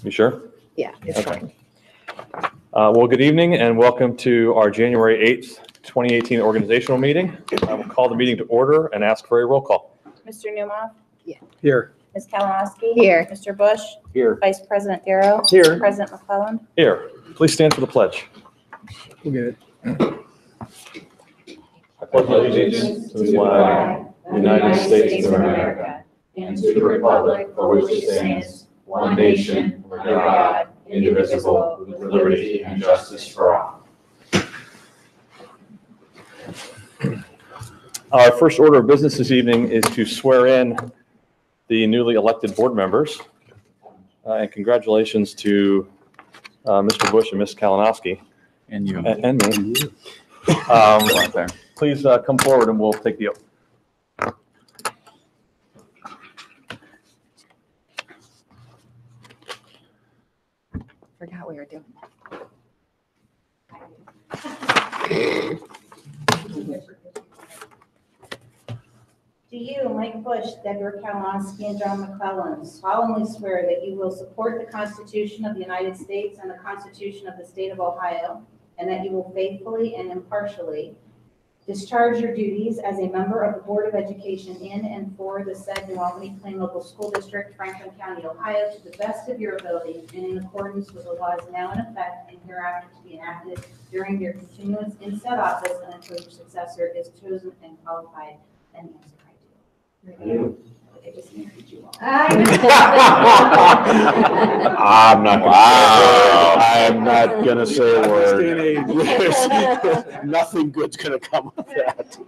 You sure? Yeah, it's fine. Well, good evening and welcome to our January 8th, 2018 organizational meeting. I will call the meeting to order and ask for a roll call. Mr. Newmoff? Yeah. Here. Ms. Kalinowski? Here. Mr. Bush? Here. Vice President Darrow? Here. President McClellan? Here, please stand for the pledge. We'll get it. I pledge allegiance to the flag of the United States of America and to the republic for which it stands, one nation, under God, indivisible, with liberty and justice for all. Our first order of business this evening is to swear in the newly elected board members. And congratulations to Mr. Bush and Ms. Kalinowski. And you. And me. There. Please come forward and we'll take the oath. Forgot we were doing Do you, Mike Bush, Deborah Kalinowski, and John McClellan solemnly swear that you will support the Constitution of the United States and the Constitution of the State of Ohio, and that you will faithfully and impartially discharge your duties as a member of the Board of Education in and for the said New Albany Plain Local School District, Franklin County, Ohio, to the best of your ability and in accordance with the laws now in effect and hereafter to be enacted during your continuance in said office and until your successor is chosen and qualified? And the answer I do. I just married you all. I'm not gonna say a word. Yes. Nothing good's gonna come of that.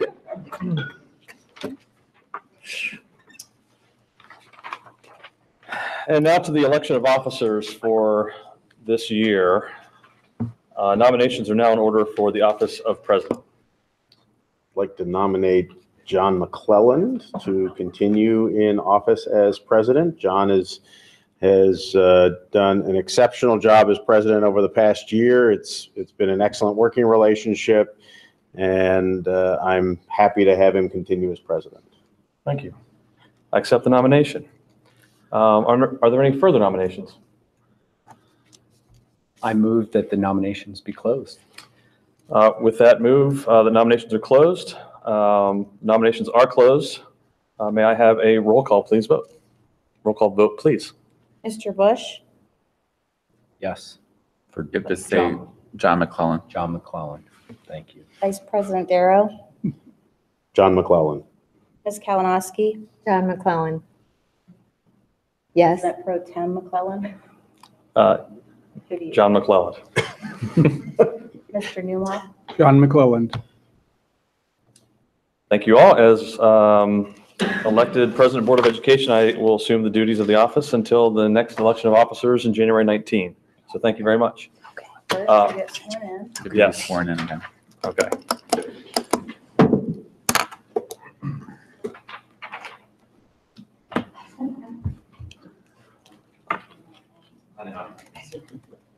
And now to the election of officers for this year. Nominations are now in order for the office of president. I'd like to nominate John McClellan to continue in office as president. John has done an exceptional job as president over the past year. It's been an excellent working relationship, and I'm happy to have him continue as president. Thank you. I accept the nomination. Are there any further nominations? I move that the nominations be closed. With that move, the nominations are closed. Nominations are closed. May I have a roll call, please vote? Roll call vote, please. Mr. Bush? Yes. You have to say John McClellan. John McClellan. Thank you. Vice President Darrow? John McClellan. Ms. Kalinowski? John McClellan. Yes. President Pro Tem McClellan? Who do you? John McClellan. Mr. Newmoff? John McClellan. Thank you all. As elected President Board of Education, I will assume the duties of the office until the next election of officers in January 19. So thank you very much. First, you get sworn in. To be Yes. sworn in again. Okay.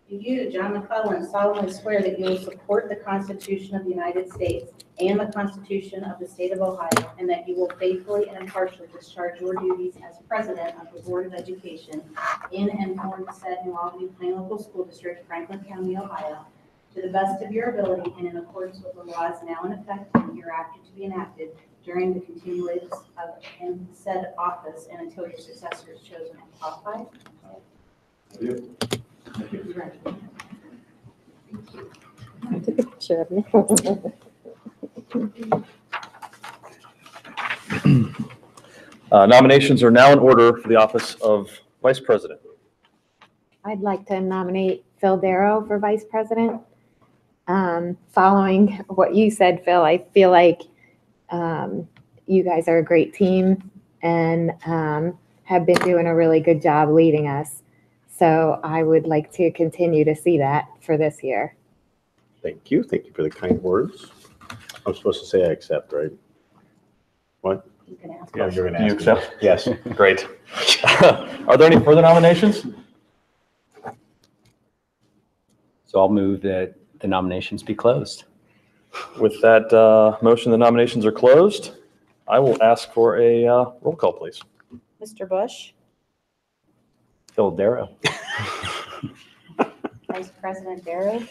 Do you, John McClellan, solemnly swear that you will support the Constitution of the United States and the Constitution of the State of Ohio, and that you will faithfully and impartially discharge your duties as president of the Board of Education in and for the said New Albany Plain Local School District, Franklin County, Ohio, to the best of your ability and in accordance with the laws now in effect and hereafter to be enacted during the continuance of in said office and until your successor is chosen and qualified? I took a picture of me. Nominations are now in order for the office of Vice President. I'd like to nominate Phil Darrow for vice president. Following what you said, Phil, I feel like you guys are a great team and have been doing a really good job leading us. So I would like to continue to see that for this year. Thank you. Thank you for the kind words. I'm supposed to say I accept, right? What? You can ask. Yeah, you're Do gonna you ask me. accept? Yes. Great. Are there any further nominations? So I'll move that the nominations be closed. With that motion, the nominations are closed. I will ask for a roll call, please. Mr. Bush? Phil Darrow. Vice President Darrow,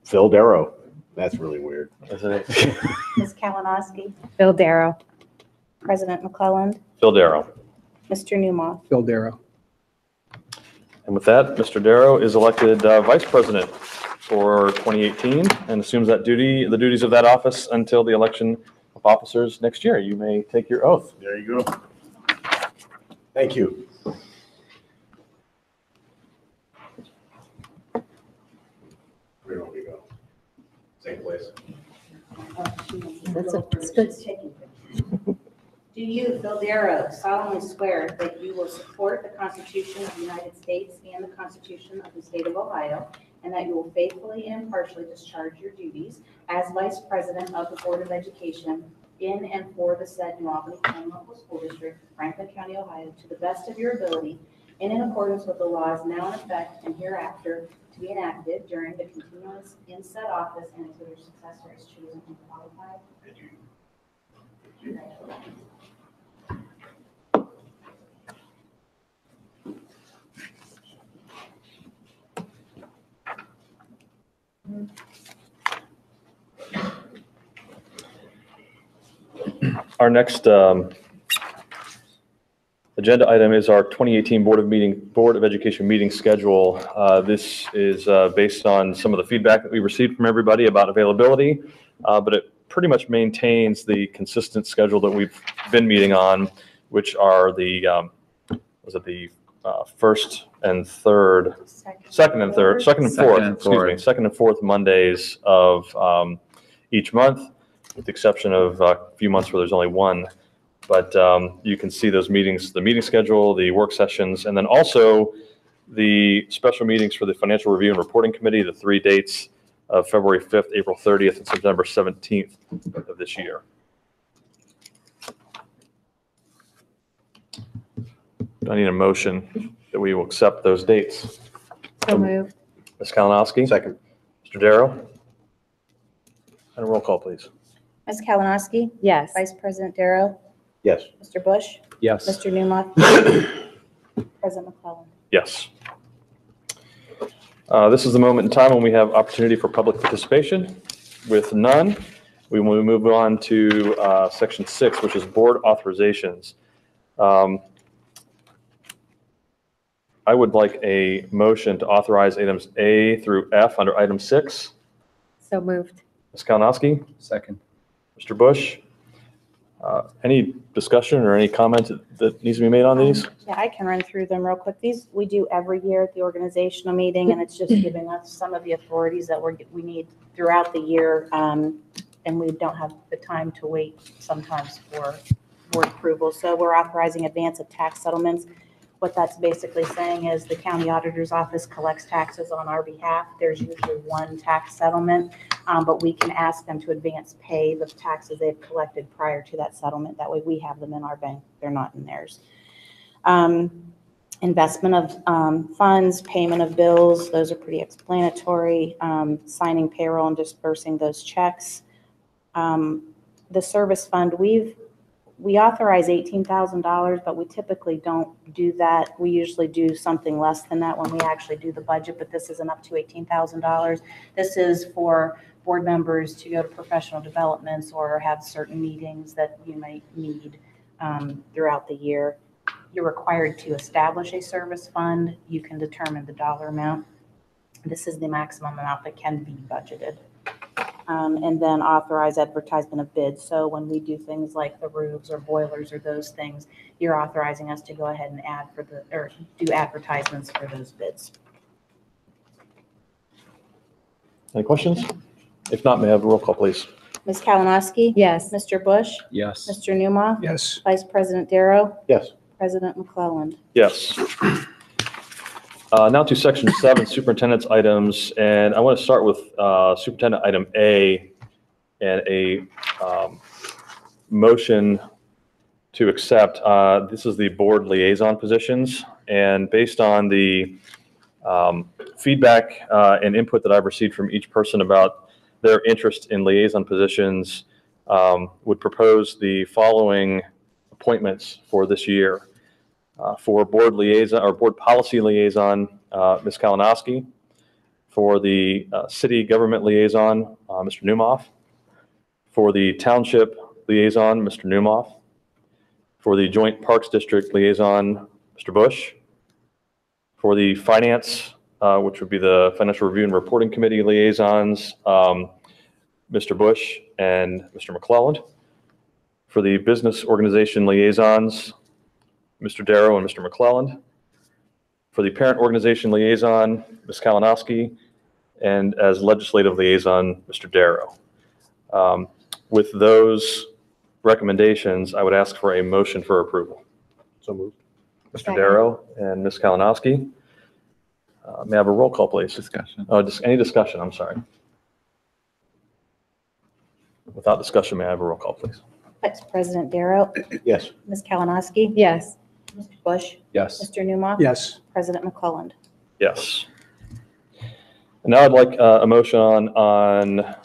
Phil Darrow. That's really weird. Isn't it? Ms. Kalinowski, Phil Darrow. President McClelland, Phil Darrow. Mr. Newmoth. Phil Darrow. And with that, Mr. Darrow is elected Vice President for 2018 and assumes the duties of that office until the election of officers next year. You may take your oath. There you go. Thank you. Where do we go? Same place. That's good. Do you, Phil Darrow, solemnly swear that you will support the Constitution of the United States and the Constitution of the State of Ohio, and that you will faithfully and impartially discharge your duties as Vice President of the Board of Education in and for the said New Albany County Local School District, Franklin County, Ohio, to the best of your ability and in accordance with the laws now in effect and hereafter to be enacted during the continuance in said office and until your successor is chosen and qualified? Congratulations. Our next agenda item is our 2018 Board of Education meeting schedule. This is based on some of the feedback that we received from everybody about availability, but it pretty much maintains the consistent schedule that we've been meeting on, which are the first and third, second and fourth Mondays of each month, with the exception of a few months where there's only one. But you can see those meetings, the meeting schedule, the work sessions, and then also the special meetings for the Financial Review and Reporting Committee, the 3 dates of February 5th, April 30th, and September 17th of this year. I need a motion that we will accept those dates. So moved. Ms. Kalinowski. Second. Mr. Darrow. And a roll call, please. Ms. Kalinowski, Yes. Vice President Darrow, Yes. Mr. Bush, Yes. Mr. Newmoth, President McClelland. Yes. This is the moment in time when we have opportunity for public participation. With none, we will move on to section 6, which is board authorizations. I would like a motion to authorize items A through F under item 6. So moved. Ms. Kalinowski, Second. Mr. Bush, any discussion or any comment that needs to be made on these? Yeah, I can run through them real quick. These we do every year at the organizational meeting, and it's just giving us some of the authorities that we need throughout the year, and we don't have the time to wait sometimes for board approval. So we're authorizing advance of tax settlements. What that's basically saying is the county auditor's office collects taxes on our behalf. There's usually one tax settlement, but we can ask them to advance pay the taxes they've collected prior to that settlement. That way we have them in our bank. They're not in theirs. Investment of funds, payment of bills, those are pretty explanatory. Signing payroll and dispersing those checks. The service fund, we authorize $18,000, but we typically don't do that. We usually do something less than that when we actually do the budget, but this isn't up to $18,000. This is for board members to go to professional developments or have certain meetings that you might need throughout the year. You're required to establish a service fund. You can determine the dollar amount. This is the maximum amount that can be budgeted. And then authorize advertisement of bids. So when we do things like the roofs or boilers or those things, you're authorizing us to go ahead and do advertisements for those bids. Any questions? If not, may I have a roll call, please? Ms. Kalinowski? Yes. Mr. Bush? Yes. Mr. Newmoth? Yes. Vice President Darrow? Yes. President McClelland. Yes. Now to section 7, superintendent's items, and I want to start with superintendent item A and a motion to accept. This is the board liaison positions, and based on the feedback and input that I've received from each person about their interest in liaison positions, would propose the following appointments for this year. For board liaison or board policy liaison, Ms. Kalinowski. For the city government liaison, Mr. Newmoff. For the township liaison, Mr. Newmoff. For the joint parks district liaison, Mr. Bush. For the finance, which would be the financial review and reporting committee liaisons, Mr. Bush and Mr. McClelland. For the business organization liaisons, Mr. Darrow and Mr. McClelland. For the parent organization liaison, Ms. Kalinowski, and as legislative liaison, Mr. Darrow. With those recommendations, I would ask for a motion for approval. So moved. Mr. Darrow and Ms. Kalinowski. May I have a roll call, please? Discussion. Oh, just any discussion, I'm sorry. Without discussion, may I have a roll call, please? Vice President Darrow, Yes. Ms. Kalinowski, Yes. Mr. Bush, Yes. Mr. Newmoff. Yes. President McClelland. Yes. And now I'd like a motion on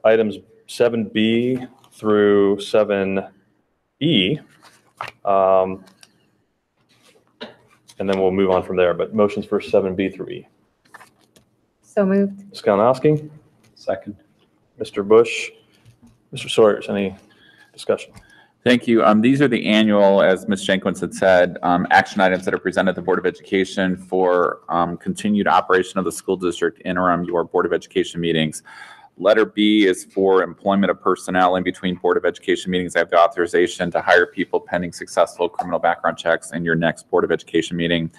items 7B through 7E. And then we'll move on from there, but motions for 7B through E. So moved. Ms. Kalinowski, Second. Mr. Bush, Mr. Sawyers, any discussion? Thank you. These are the annual, as Ms. Jenkins had said, action items that are presented to the Board of Education for continued operation of the school district interim your Board of Education meetings. Letter B is for employment of personnel in between Board of Education meetings. I have the authorization to hire people pending successful criminal background checks in your next Board of Education meeting.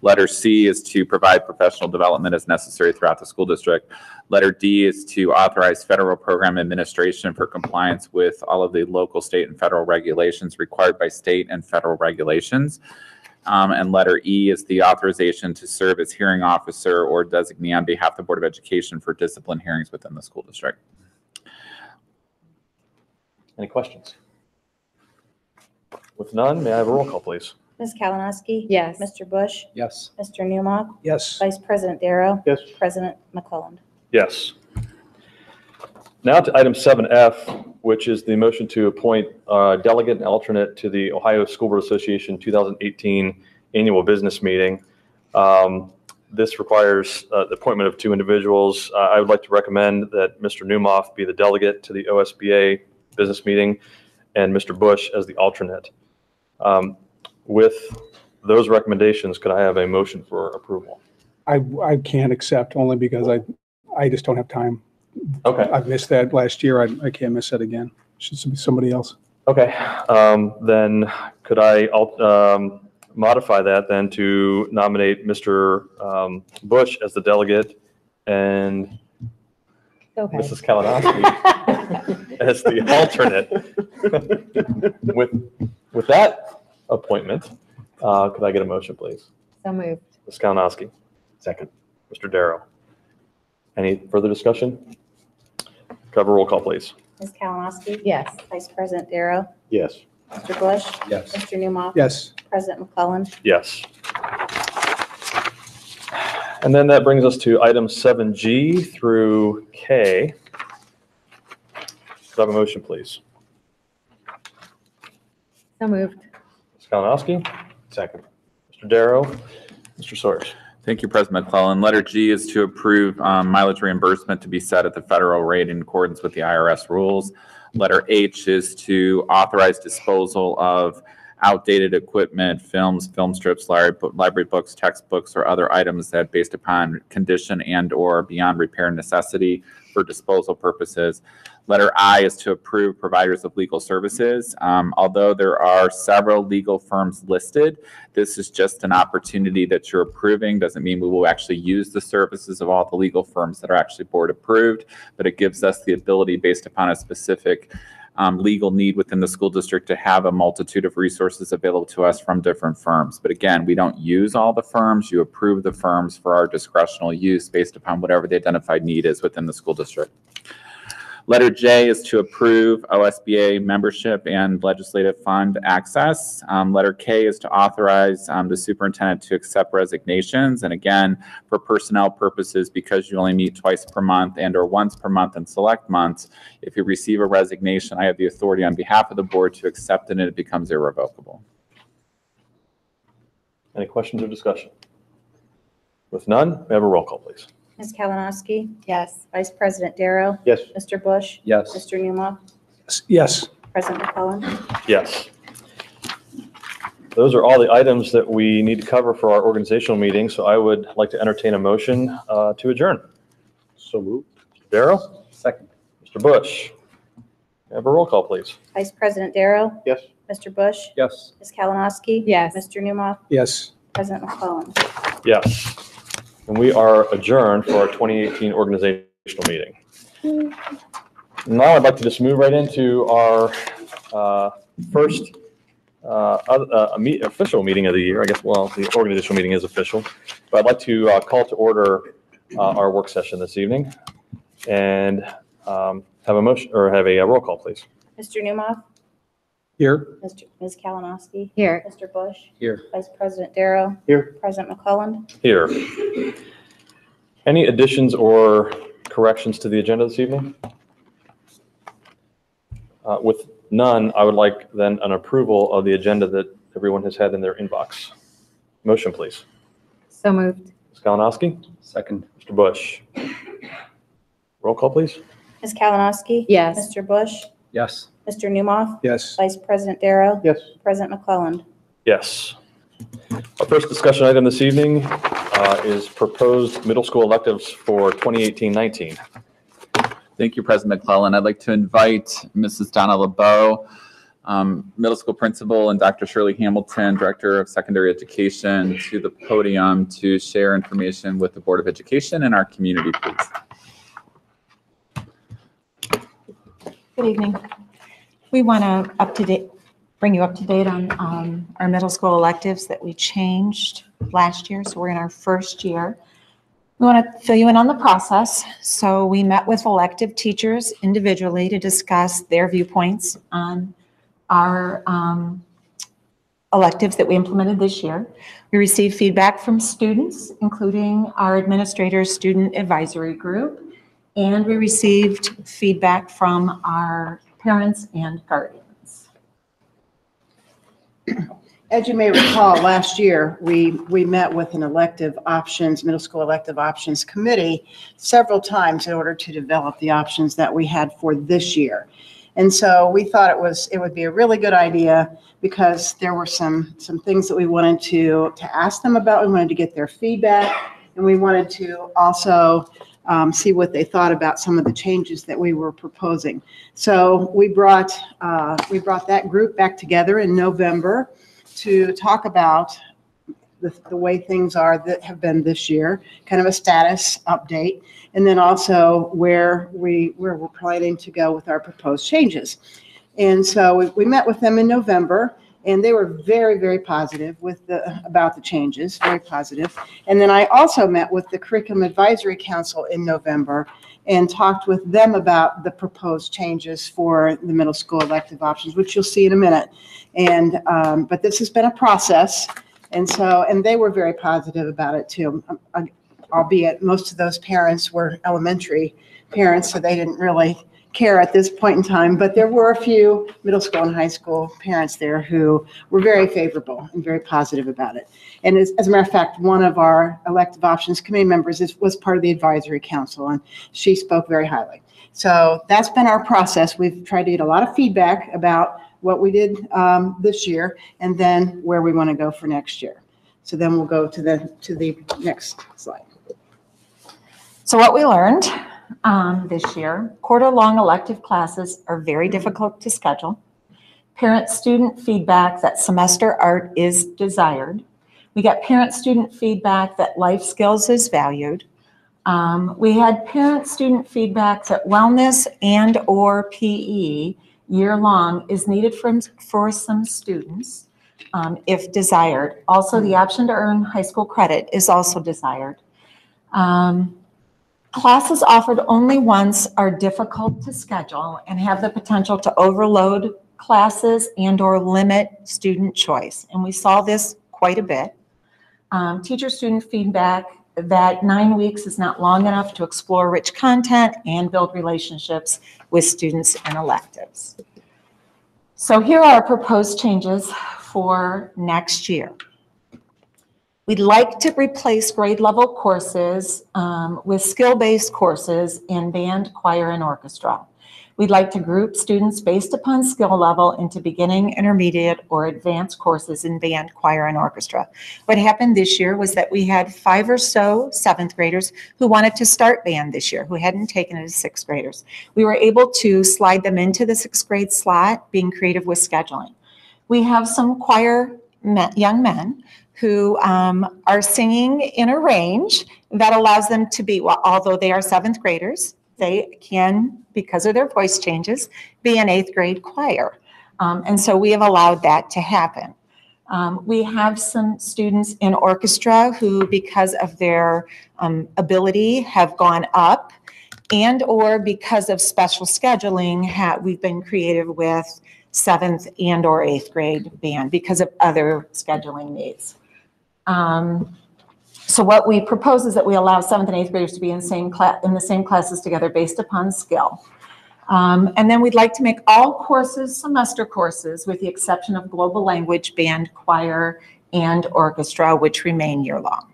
Letter C is to provide professional development as necessary throughout the school district. Letter D is to authorize federal program administration for compliance with all of the local, state, and federal regulations required by state and federal regulations. And letter E is the authorization to serve as hearing officer or designee on behalf of the Board of Education for discipline hearings within the school district. Any questions? With none, may I have a roll call, please? Ms. Kalinowski. Yes. Mr. Bush, Yes. Mr. Newmoff, Yes. Vice President Darrow, Yes. President McClelland. Yes. Now to item 7F, which is the motion to appoint a delegate and alternate to the Ohio School Board Association 2018 annual business meeting. This requires the appointment of two individuals. I would like to recommend that Mr. Newmoff be the delegate to the OSBA business meeting and Mr. Bush as the alternate. With those recommendations, could I have a motion for approval? I can't accept only because I just don't have time. Okay. I've missed that last year. I can't miss that again. Should be somebody else. Okay, then could I modify that then to nominate Mr. Bush as the delegate and Go ahead. Mrs. Kalinowski as the alternate? With that appointment, could I get a motion, please? So moved. Ms. Kalinowski, Second. Mr. Darrow. Any further discussion? Could I have a roll call, please? Ms. Kalinowski. Yes. Vice President Darrow, Yes. Mr. Bush, Yes. Mr. Newmoff. Yes. President McClelland. Yes. And then that brings us to items 7G through K. Could I have a motion, please? So moved. Ms. Kalinowski, Second. Mr. Darrow, Mr. Sawyers. Thank you, President McClellan. Letter G is to approve mileage reimbursement to be set at the federal rate in accordance with the IRS rules. Letter H is to authorize disposal of outdated equipment, films, film strips, library books, textbooks, or other items that based upon condition and/or beyond repair necessity for disposal purposes. Letter I is to approve providers of legal services. Although there are several legal firms listed, this is just an opportunity that you're approving. Doesn't mean we will actually use the services of all the legal firms that are actually board approved, but it gives us the ability based upon a specific legal need within the school district to have a multitude of resources available to us from different firms. But again, we don't use all the firms. You approve the firms for our discretional use based upon whatever the identified need is within the school district. Letter J is to approve OSBA membership and legislative fund access. Letter K is to authorize the superintendent to accept resignations. And again, for personnel purposes, because you only meet twice per month and or once per month in select months, if you receive a resignation, I have the authority on behalf of the board to accept it and it becomes irrevocable. Any questions or discussion? With none, may I have a roll call, please? Ms. Kalinowski? Yes. Vice President Darrow? Yes. Mr. Bush? Yes. Mr. Newmoff? Yes. President McClellan? Yes. Those are all the items that we need to cover for our organizational meeting, so I would like to entertain a motion to adjourn. So moved. Mr. Darrow? Second. Mr. Bush? May I have a roll call, please? Vice President Darrow? Yes. Mr. Bush? Yes. Ms. Kalinowski? Yes. Mr. Newmoff? Yes. President McClellan? Yes. And we are adjourned for our 2018 organizational meeting. Now I'd like to just move right into our first official meeting of the year. I guess, well, the organizational meeting is official, but I'd like to call to order our work session this evening and have a motion or have a roll call, please. Mr. Newmoff? Here. Ms. Kalinowski? Here. Mr. Bush? Here. Vice President Darrow? Here. President McClellan? Here. Any additions or corrections to the agenda this evening? With none, I would like then an approval of the agenda that everyone has had in their inbox. Motion, please. So moved. Ms. Kalinowski? Second. Mr. Bush? Roll call, please. Ms. Kalinowski? Yes. Mr. Bush? Yes. Mr. Newmoff? Yes. Vice President Darrow? Yes. President McClellan? Yes. Our first discussion item this evening is proposed middle school electives for 2018-19. Thank you, President McClellan. I'd like to invite Mrs. Donna LeBeau, middle school principal, and Dr. Shirley Hamilton, Director of Secondary Education, to the podium to share information with the Board of Education and our community, please. Good evening. We want to bring you up to date on our middle school electives that we changed last year. So we're in our first year. We want to fill you in on the process. So we met with elective teachers individually to discuss their viewpoints on our electives that we implemented this year. We received feedback from students, including our administrator's student advisory group, and we received feedback from our parents and guardians. As you may recall, last year, we met with an middle school elective options committee several times in order to develop the options that we had for this year. And so we thought it would be a really good idea because there were some things that we wanted to ask them about. We wanted to get their feedback, and we wanted to also see what they thought about some of the changes that we were proposing. So we brought that group back together in November to talk about the way things are that have been this year, kind of a status update, and then also where we're planning to go with our proposed changes. And so we met with them in November, and they were very, very positive about the changes, very positive. And then I also met with the Curriculum Advisory Council in November and talked with them about the proposed changes for the middle school elective options, which you'll see in a minute. And but this has been a process, and they were very positive about it too. Albeit most of those parents were elementary parents, so they didn't really care at this point in time, but there were a few middle school and high school parents there who were very favorable and very positive about it. And as a matter of fact, one of our elective options committee members was part of the advisory council, and she spoke very highly. So that's been our process. We've tried to get a lot of feedback about what we did this year, and then where we want to go for next year. So then we'll go to the next slide. So what we learned this year, quarter-long elective classes are very difficult to schedule. Parent-student feedback that semester art is desired. We got parent-student feedback that life skills is valued. We had parent-student feedback that wellness and/or PE year-long is needed for some students, if desired. Also, the option to earn high school credit is also desired. Classes offered only once are difficult to schedule and have the potential to overload classes and/or limit student choice. And we saw this quite a bit. Teacher-student feedback that 9 weeks is not long enough to explore rich content and build relationships with students and electives. So here are our proposed changes for next year. We'd like to replace grade level courses with skill-based courses in band, choir, and orchestra. We'd like to group students based upon skill level into beginning, intermediate, or advanced courses in band, choir, and orchestra. What happened this year was that we had 5 or so 7th graders who wanted to start band this year, who hadn't taken it as 6th graders. We were able to slide them into the 6th grade slot, being creative with scheduling. We have some choir young men who are singing in a range that allows them to be, well, although they are 7th graders, they can, because of their voice changes, be an 8th grade choir. And so we have allowed that to happen. We have some students in orchestra who, because of their ability, have gone up, and or because of special scheduling, we've been creative with 7th and or 8th grade band because of other scheduling needs. So what we propose is that we allow 7th and 8th graders to be in the same classes together based upon skill. And then we'd like to make all courses semester courses with the exception of global language, band, choir, and orchestra, which remain year-long.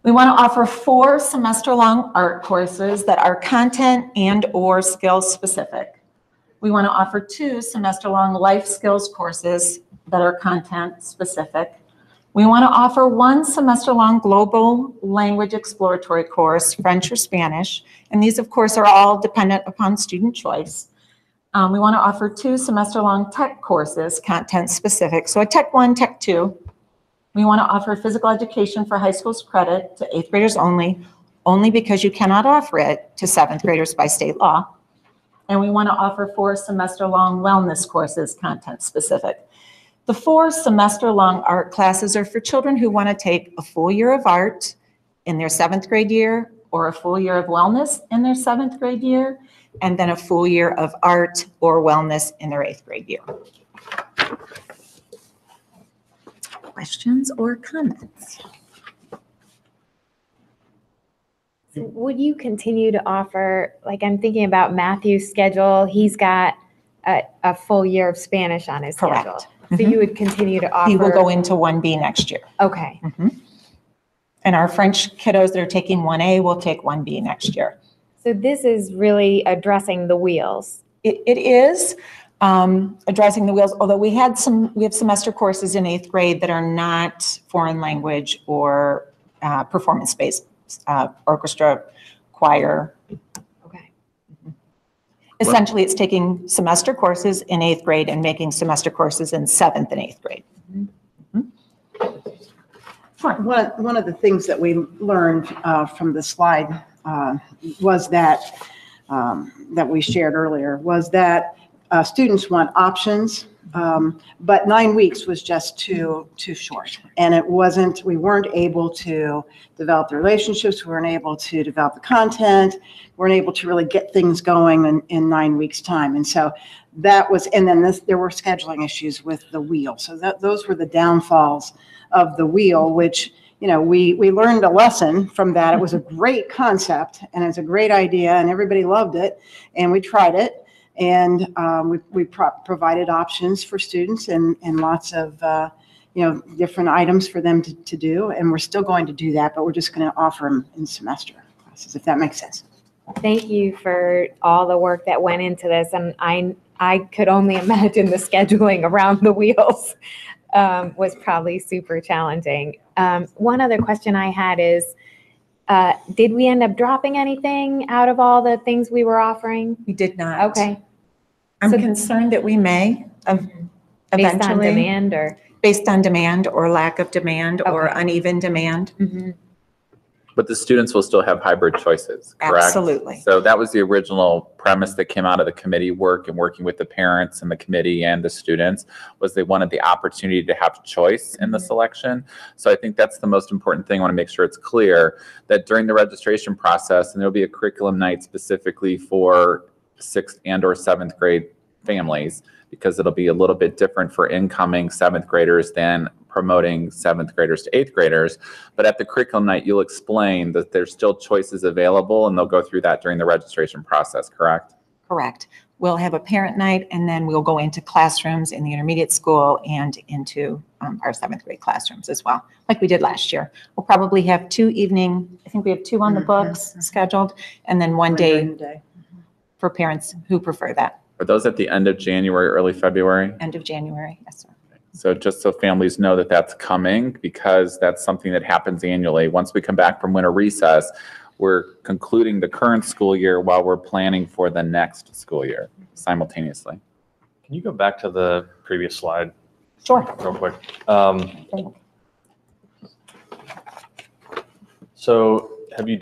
We want to offer 4 semester-long art courses that are content and or skill specific. We want to offer 2 semester-long life skills courses that are content specific. We want to offer 1 semester-long global language exploratory course, French or Spanish, and these of course are all dependent upon student choice. We want to offer 2 semester-long tech courses, content specific, so a Tech 1, Tech 2. We want to offer physical education for high school's credit to 8th graders only because you cannot offer it to 7th graders by state law. And we want to offer 4 semester-long wellness courses, content specific. The 4 semester-long art classes are for children who want to take a full year of art in their 7th grade year, or a full year of wellness in their 7th grade year, and then a full year of art or wellness in their 8th grade year. Questions or comments? Would you continue to offer, like I'm thinking about Matthew's schedule, he's got a full year of Spanish on his schedule. Correct. So you would continue to offer? He will go into 1B next year. Okay. And our French kiddos that are taking 1A will take 1B next year. So this is really addressing the wheels. It is addressing the wheels, although we have semester courses in 8th grade that are not foreign language or performance-based, orchestra, choir. Okay. Essentially, it's taking semester courses in 8th grade and making semester courses in 7th and 8th grade. One of the things that we learned from the slide was that we shared earlier was that students want options, but 9 weeks was just too short. And we weren't able to develop the relationships, we weren't able to develop the content, we weren't able to really get things going in 9 weeks' time. And so that was, and then there were scheduling issues with the wheel. So those were the downfalls of the wheel, which, you know, we learned a lesson from that. It was a great concept and it's a great idea and everybody loved it and we tried it. And we provided options for students and lots of, different items for them to do. And we're still going to do that, but we're just going to offer them in semester classes, if that makes sense. Thank you for all the work that went into this. And I could only imagine the scheduling around the wheels was probably super challenging. One other question I had is, did we end up dropping anything out of all the things we were offering? We did not. Okay. I'm concerned that we may Based on eventually. demand or? Based on demand or lack of demand or Okay. uneven demand. Mhm. But the students will still have hybrid choices, correct? Absolutely. So that was the original premise that came out of the committee work and working with the parents and the committee and the students, was they wanted the opportunity to have choice in the selection. So I think that's the most important thing. I want to make sure it's clear that during the registration process, and there'll be a curriculum night specifically for 6th and or 7th grade families, because it'll be a little bit different for incoming 7th graders than promoting 7th graders to 8th graders. But at the curriculum night, you'll explain that there's still choices available and they'll go through that during the registration process, correct? Correct. we'll have a parent night, and then we'll go into classrooms in the intermediate school and into our 7th grade classrooms as well, like we did last year. We'll probably have I think we have 2 on the books scheduled, and then one day for parents who prefer that. Are those at the end of January, early February? End of January, yes, sir. So just so families know that that's coming, because that's something that happens annually. Once we come back from winter recess, we're concluding the current school year while we're planning for the next school year simultaneously. Can you go back to the previous slide Sure. real quick? So have you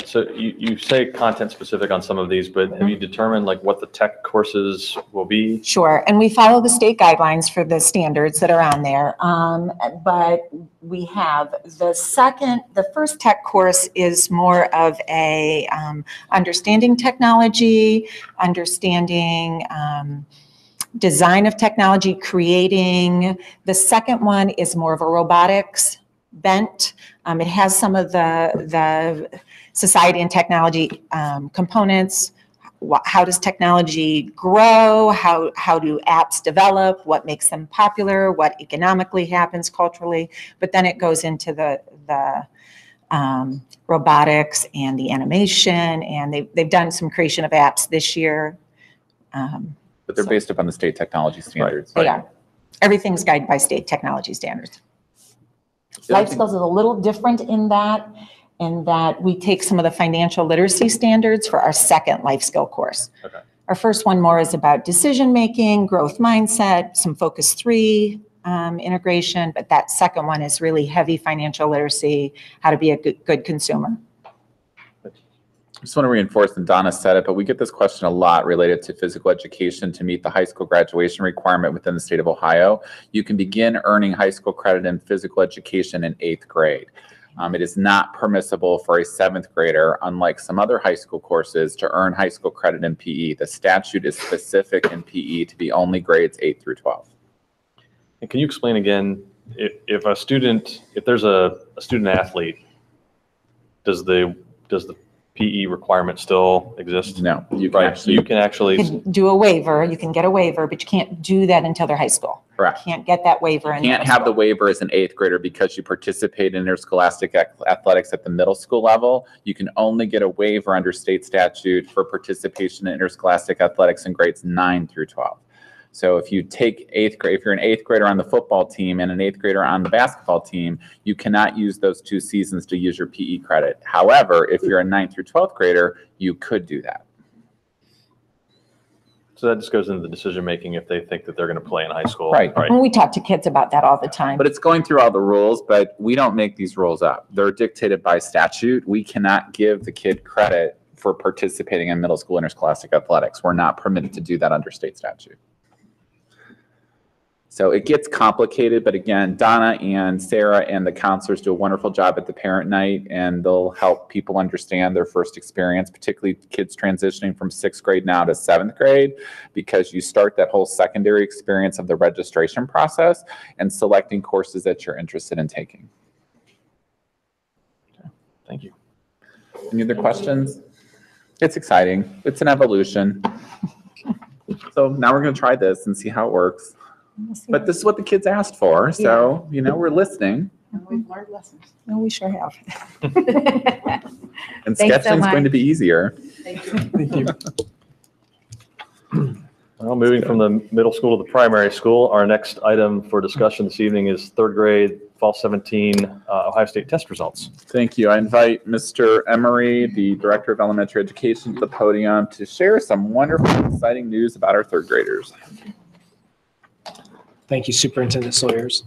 so you say content specific on some of these, but have you determined like what the tech courses will be? Sure, and we follow the state guidelines for the standards that are on there. But we have the first tech course is more of a understanding technology, understanding design of technology, creating. The second one is more of a robotics bent. It has some of the society and technology components. How does technology grow? How do apps develop? What makes them popular? What economically happens culturally? But then it goes into the robotics and the animation, and they've done some creation of apps this year. But they're based upon the state technology standards. They are. Everything's guided by state technology standards. Life skills is a little different in that we take some of the financial literacy standards for our second life skill course. Okay. Our first one more is about decision-making, growth mindset, some Focus 3 integration, but that second one is really heavy financial literacy, how to be a good consumer. I just want to reinforce, and Donna said it, but we get this question a lot related to physical education to meet the high school graduation requirement within the state of Ohio. You can begin earning high school credit in physical education in 8th grade. It is not permissible for a 7th grader, unlike some other high school courses, to earn high school credit in PE. The statute is specific in PE to be only grades 8 through 12. And can you explain again, if there's a student athlete, does the PE requirement still exist? No, you can actually do a waiver. You can get a waiver, but you can't do that until they're high school. Correct. You can't get that waiver. You can't have the waiver as an 8th grader because you participate in interscholastic athletics at the middle school level. You can only get a waiver under state statute for participation in interscholastic athletics in grades 9 through 12. So if you take 8th grade, if you're an 8th grader on the football team and an 8th grader on the basketball team, you cannot use those 2 seasons to use your PE credit. However, if you're a 9th through 12th grader, you could do that. So that just goes into the decision-making if they think that they're going to play in high school. Right. And we talk to kids about that all the time. But it's going through all the rules, but we don't make these rules up. They're dictated by statute. We cannot give the kid credit for participating in middle school interscholastic athletics. We're not permitted to do that under state statute. So it gets complicated, but again, Donna and Sarah and the counselors do a wonderful job at the parent night, and they'll help people understand their first experience, particularly kids transitioning from 6th grade now to 7th grade, because you start that whole secondary experience of the registration process and selecting courses that you're interested in taking. Okay. Thank you. Any other questions? It's exciting. It's an evolution. So now we're going to try this and see how it works. But this is what the kids asked for, so, you know, we're listening. And we've learned lessons. No, we sure have. And Thanks so sketching's going to much. be easier. Thank you. Thank you. Well, moving from the middle school to the primary school, our next item for discussion this evening is 3rd grade, Fall 17 Ohio State test results. Thank you. I invite Mr. Emery, the Director of Elementary Education, to the podium to share some wonderful, exciting news about our 3rd graders. Thank you, Superintendent Sawyers.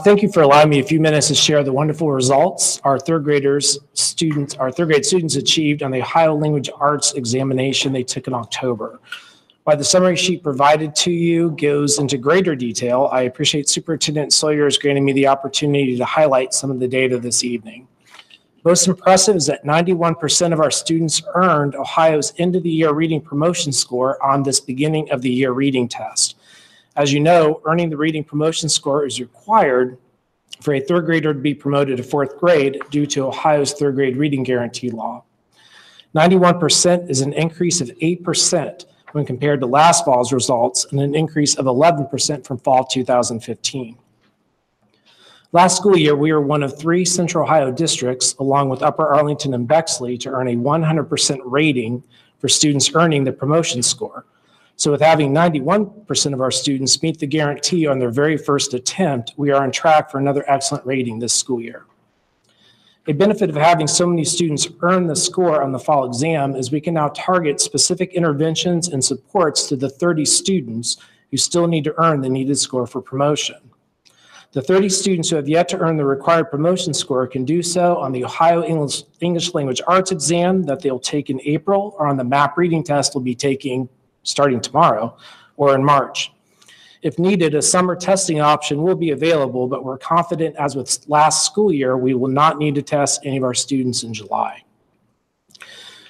Thank you for allowing me a few minutes to share the wonderful results our 3rd grade students achieved on the Ohio Language Arts examination they took in October. While the summary sheet provided to you goes into greater detail, I appreciate Superintendent Sawyers granting me the opportunity to highlight some of the data this evening. Most impressive is that 91% of our students earned Ohio's end-of-the-year reading promotion score on this beginning of the year reading test. As you know, earning the reading promotion score is required for a 3rd grader to be promoted to 4th grade due to Ohio's 3rd grade reading guarantee law. 91% is an increase of 8% when compared to last fall's results, and an increase of 11% from fall 2015. Last school year, we were one of 3 Central Ohio districts, along with Upper Arlington and Bexley, to earn a 100% rating for students earning the promotion score. So with having 91% of our students meet the guarantee on their very first attempt, we are on track for another excellent rating this school year. A benefit of having so many students earn the score on the fall exam is we can now target specific interventions and supports to the 30 students who still need to earn the needed score for promotion. The 30 students who have yet to earn the required promotion score can do so on the Ohio English Language Arts exam that they'll take in April, or on the MAP reading test they'll be taking starting tomorrow, or in March. If needed, a summer testing option will be available, but we're confident, as with last school year, we will not need to test any of our students in July.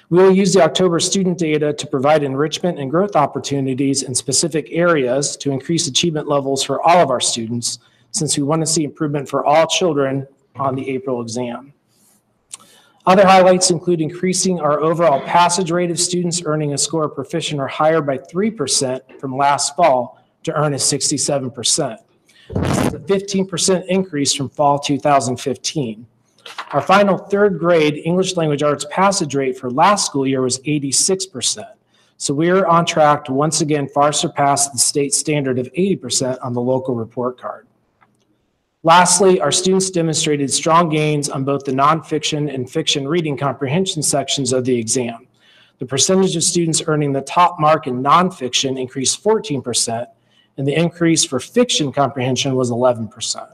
We will use the October student data to provide enrichment and growth opportunities in specific areas to increase achievement levels for all of our students, since we want to see improvement for all children on the April exam. Other highlights include increasing our overall passage rate of students earning a score of proficient or higher by 3% from last fall to earn a 67%. This is a 15% increase from fall 2015. Our final 3rd grade English Language Arts passage rate for last school year was 86%. So we are on track to once again far surpass the state standard of 80% on the local report card. Lastly, our students demonstrated strong gains on both the nonfiction and fiction reading comprehension sections of the exam. The percentage of students earning the top mark in nonfiction increased 14%, and the increase for fiction comprehension was 11%.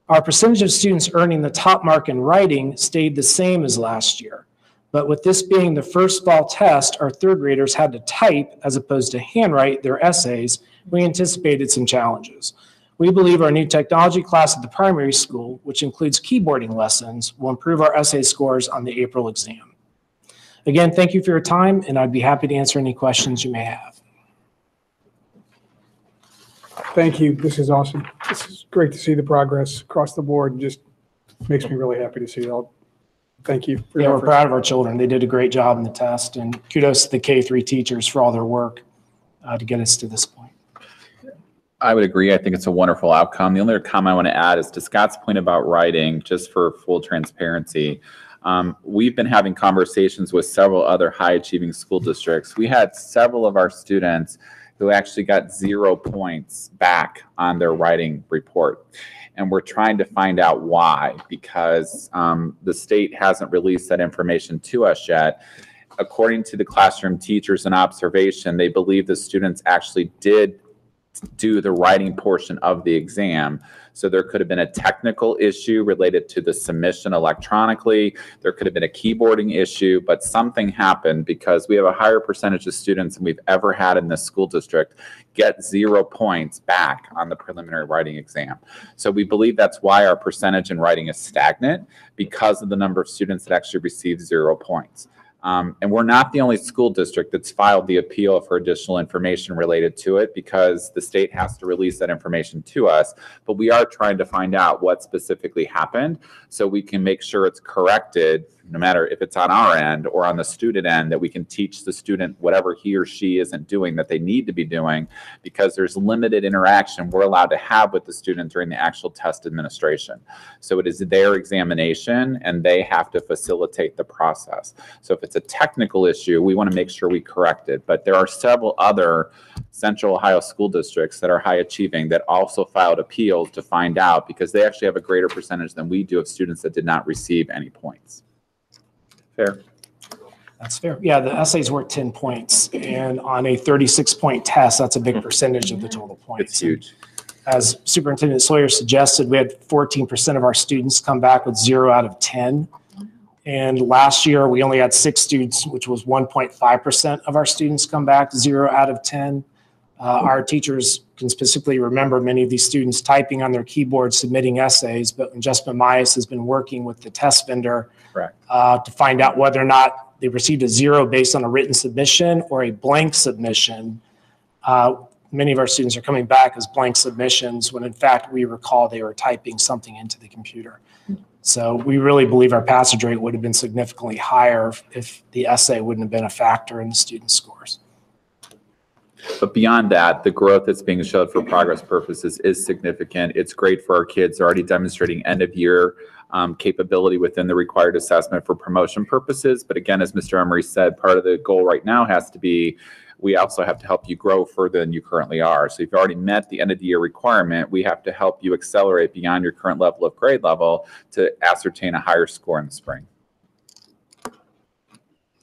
Our percentage of students earning the top mark in writing stayed the same as last year, but with this being the first fall test, our 3rd graders had to type as opposed to handwrite their essays. We anticipated some challenges. We believe our new technology class at the primary school, which includes keyboarding lessons, will improve our essay scores on the April exam. Again, thank you for your time, and I'd be happy to answer any questions you may have. Thank you. This is awesome. This is great to see the progress across the board, and just makes me really happy to see it all. Thank you. Yeah, we're proud of our children. They did a great job in the test, and kudos to the K-3 teachers for all their work to get us to this point. I would agree. I think it's a wonderful outcome. The only other comment I want to add is to Scott's point about writing, just for full transparency. We've been having conversations with several other high-achieving school districts. We had several of our students who actually got 0 points back on their writing report. And we're trying to find out why, because the state hasn't released that information to us yet. According to the classroom teachers and observation, they believe the students actually did do the writing portion of the exam. So there could have been a technical issue related to the submission electronically. There could have been a keyboarding issue, but something happened because we have a higher percentage of students than we've ever had in this school district get 0 points back on the preliminary writing exam. So we believe that's why our percentage in writing is stagnant, because of the number of students that actually receive 0 points. And we're not the only school district that's filed the appeal for additional information related to it, because the state has to release that information to us. But we are trying to find out what specifically happened so we can make sure it's corrected, no matter if it's on our end or on the student end, that we can teach the student whatever he or she isn't doing that they need to be doing, because there's limited interaction we're allowed to have with the student during the actual test administration. So it is their examination and they have to facilitate the process. So if it's a technical issue, we want to make sure we correct it. But there are several other Central Ohio school districts that are high achieving that also filed appeals to find out, because they actually have a greater percentage than we do of students that did not receive any points. Fair? That's fair. Yeah, the essays were 10 points, and on a 36-point test, that's a big percentage of the total points. It's huge. As Superintendent Sawyer suggested, we had 14% of our students come back with 0 out of 10. And last year, we only had 6 students, which was 1.5% of our students come back 0 out of 10. Our teachers can specifically remember many of these students typing on their keyboard, submitting essays, but Jessica Myers has been working with the test vendor to find out whether or not they received a 0 based on a written submission or a blank submission. Many of our students are coming back as blank submissions when in fact we recall they were typing something into the computer. So we really believe our passage rate would have been significantly higher if the essay wouldn't have been a factor in the student scores. But beyond that, the growth that's being showed for progress purposes is significant. It's great for our kids. They're already demonstrating end of year capability within the required assessment for promotion purposes. But again, as Mr. Emery said, part of the goal right now has to be, we also have to help you grow further than you currently are. So if you already met the end of the year requirement, we have to help you accelerate beyond your current level of grade level to ascertain a higher score in the spring.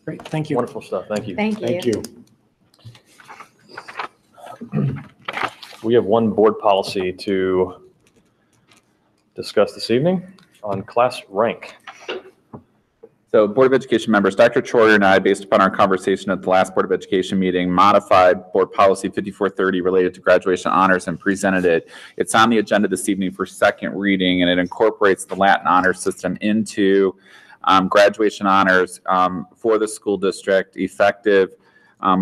Great, thank you. Wonderful stuff. Thank you. Thank you. Thank you. We have one board policy to discuss this evening on class rank. So Board of Education members, Dr. Troyer and I, based upon our conversation at the last Board of Education meeting, modified Board Policy 5430 related to graduation honors and presented it. It's on the agenda this evening for second reading, and it incorporates the Latin honor system into graduation honors for the school district effective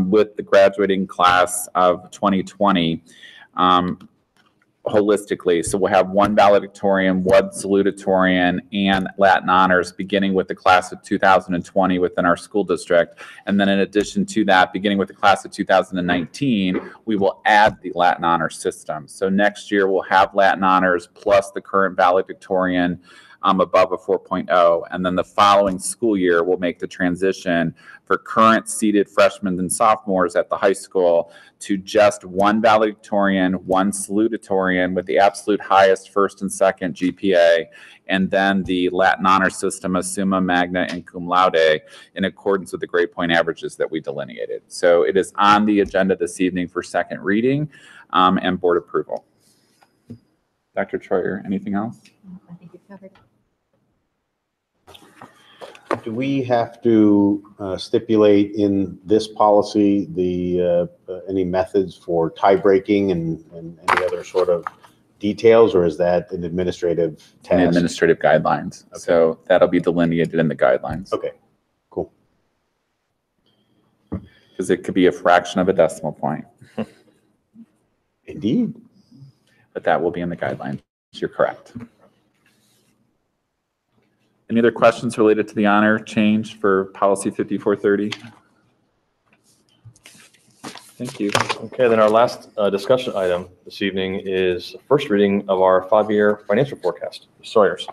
with the graduating class of 2020. Holistically. So we'll have one valedictorian, one salutatorian, and Latin honors beginning with the class of 2020 within our school district. And then in addition to that, beginning with the class of 2019, we will add the Latin honor system. So next year we'll have Latin honors plus the current valedictorian above a 4.0. And then the following school year, we'll make the transition for current seated freshmen and sophomores at the high school to just one valedictorian, one salutatorian with the absolute highest first and second GPA, and then the Latin honor system of summa, magna, and cum laude in accordance with the grade point averages that we delineated. So it is on the agenda this evening for second reading and board approval. Dr. Troyer, anything else? I think you've covered. Do we have to stipulate in this policy the any methods for tie breaking and any other sort of details, or is that an administrative task? And administrative guidelines. Okay. So that'll be delineated in the guidelines. Okay, cool. Because it could be a fraction of a decimal point. Indeed. But that will be in the guidelines. You're correct. Any other questions related to the honor change for policy 5430? Thank you. Okay, then our last discussion item this evening is first reading of our 5-year financial forecast. Ms. Sawyers.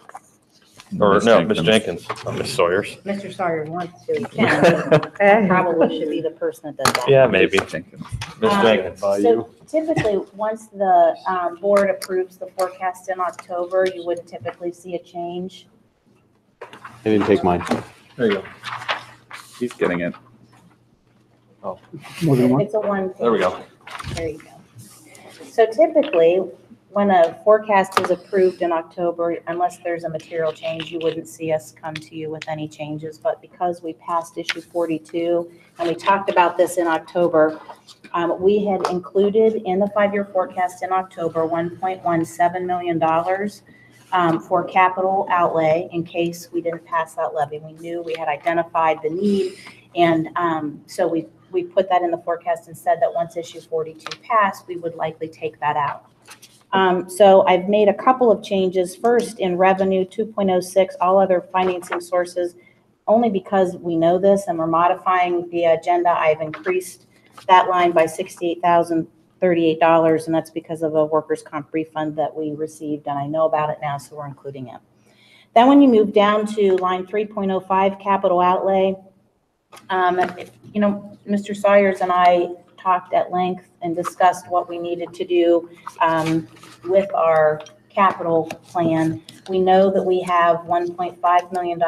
Or Ms. no, Jenkins. Ms. Jenkins, not Ms. Sawyers. Mr. Sawyer wants to, he can. Probably should be the person that does that. Yeah, maybe. Ms. Jenkins. Ms. Jenkins. So typically, once the board approves the forecast in October, you wouldn't typically see a change. I didn't take mine. There you go. He's getting it. More than one? It's a one. There we go. There you go. So typically, when a forecast is approved in October, unless there's a material change, you wouldn't see us come to you with any changes. But because we passed issue 42, and we talked about this in October, we had included in the 5-year forecast in October $1.17 million for capital outlay in case we didn't pass that levy. We knew we had identified the need, and so we put that in the forecast and said that once issue 42 passed, we would likely take that out. So I've made a couple of changes. First, in revenue 2.06, all other financing sources, only because we know this and we're modifying the agenda, I've increased that line by $68,038, and that's because of a workers' comp refund that we received, and I know about it now, so we're including it. Then when you move down to line 3.05, capital outlay, you know, Mr. Sawyers and I talked at length and discussed what we needed to do with our capital plan. We know that we have $1.5 million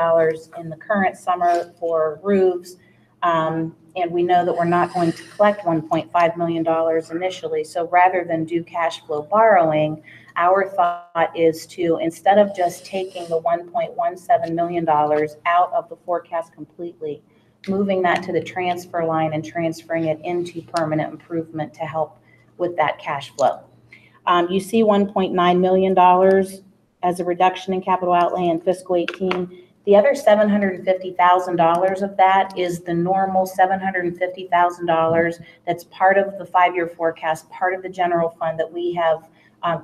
in the current summer for roofs, and we know that we're not going to collect $1.5 million initially. So rather than do cash flow borrowing, our thought is to, instead of just taking the $1.17 million out of the forecast completely, moving that to the transfer line and transferring it into permanent improvement to help with that cash flow. You see $1.9 million as a reduction in capital outlay in fiscal 18. The other $750,000 of that is the normal $750,000 that's part of the 5-year forecast, part of the general fund that we have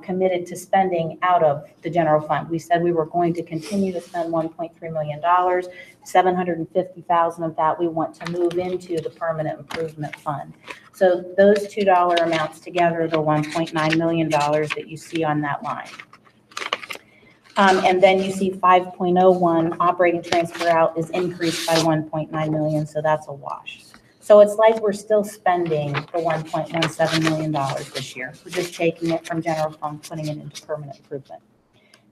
committed to spending out of the general fund. We said we were going to continue to spend $1.3 million. $750,000 of that we want to move into the permanent improvement fund. So those $2 amounts together, the $1.9 million that you see on that line. And then you see 5.01 operating transfer out is increased by 1.9 million, so that's a wash. So it's like we're still spending the $1.17 million this year. We're just taking it from general fund, putting it into permanent improvement.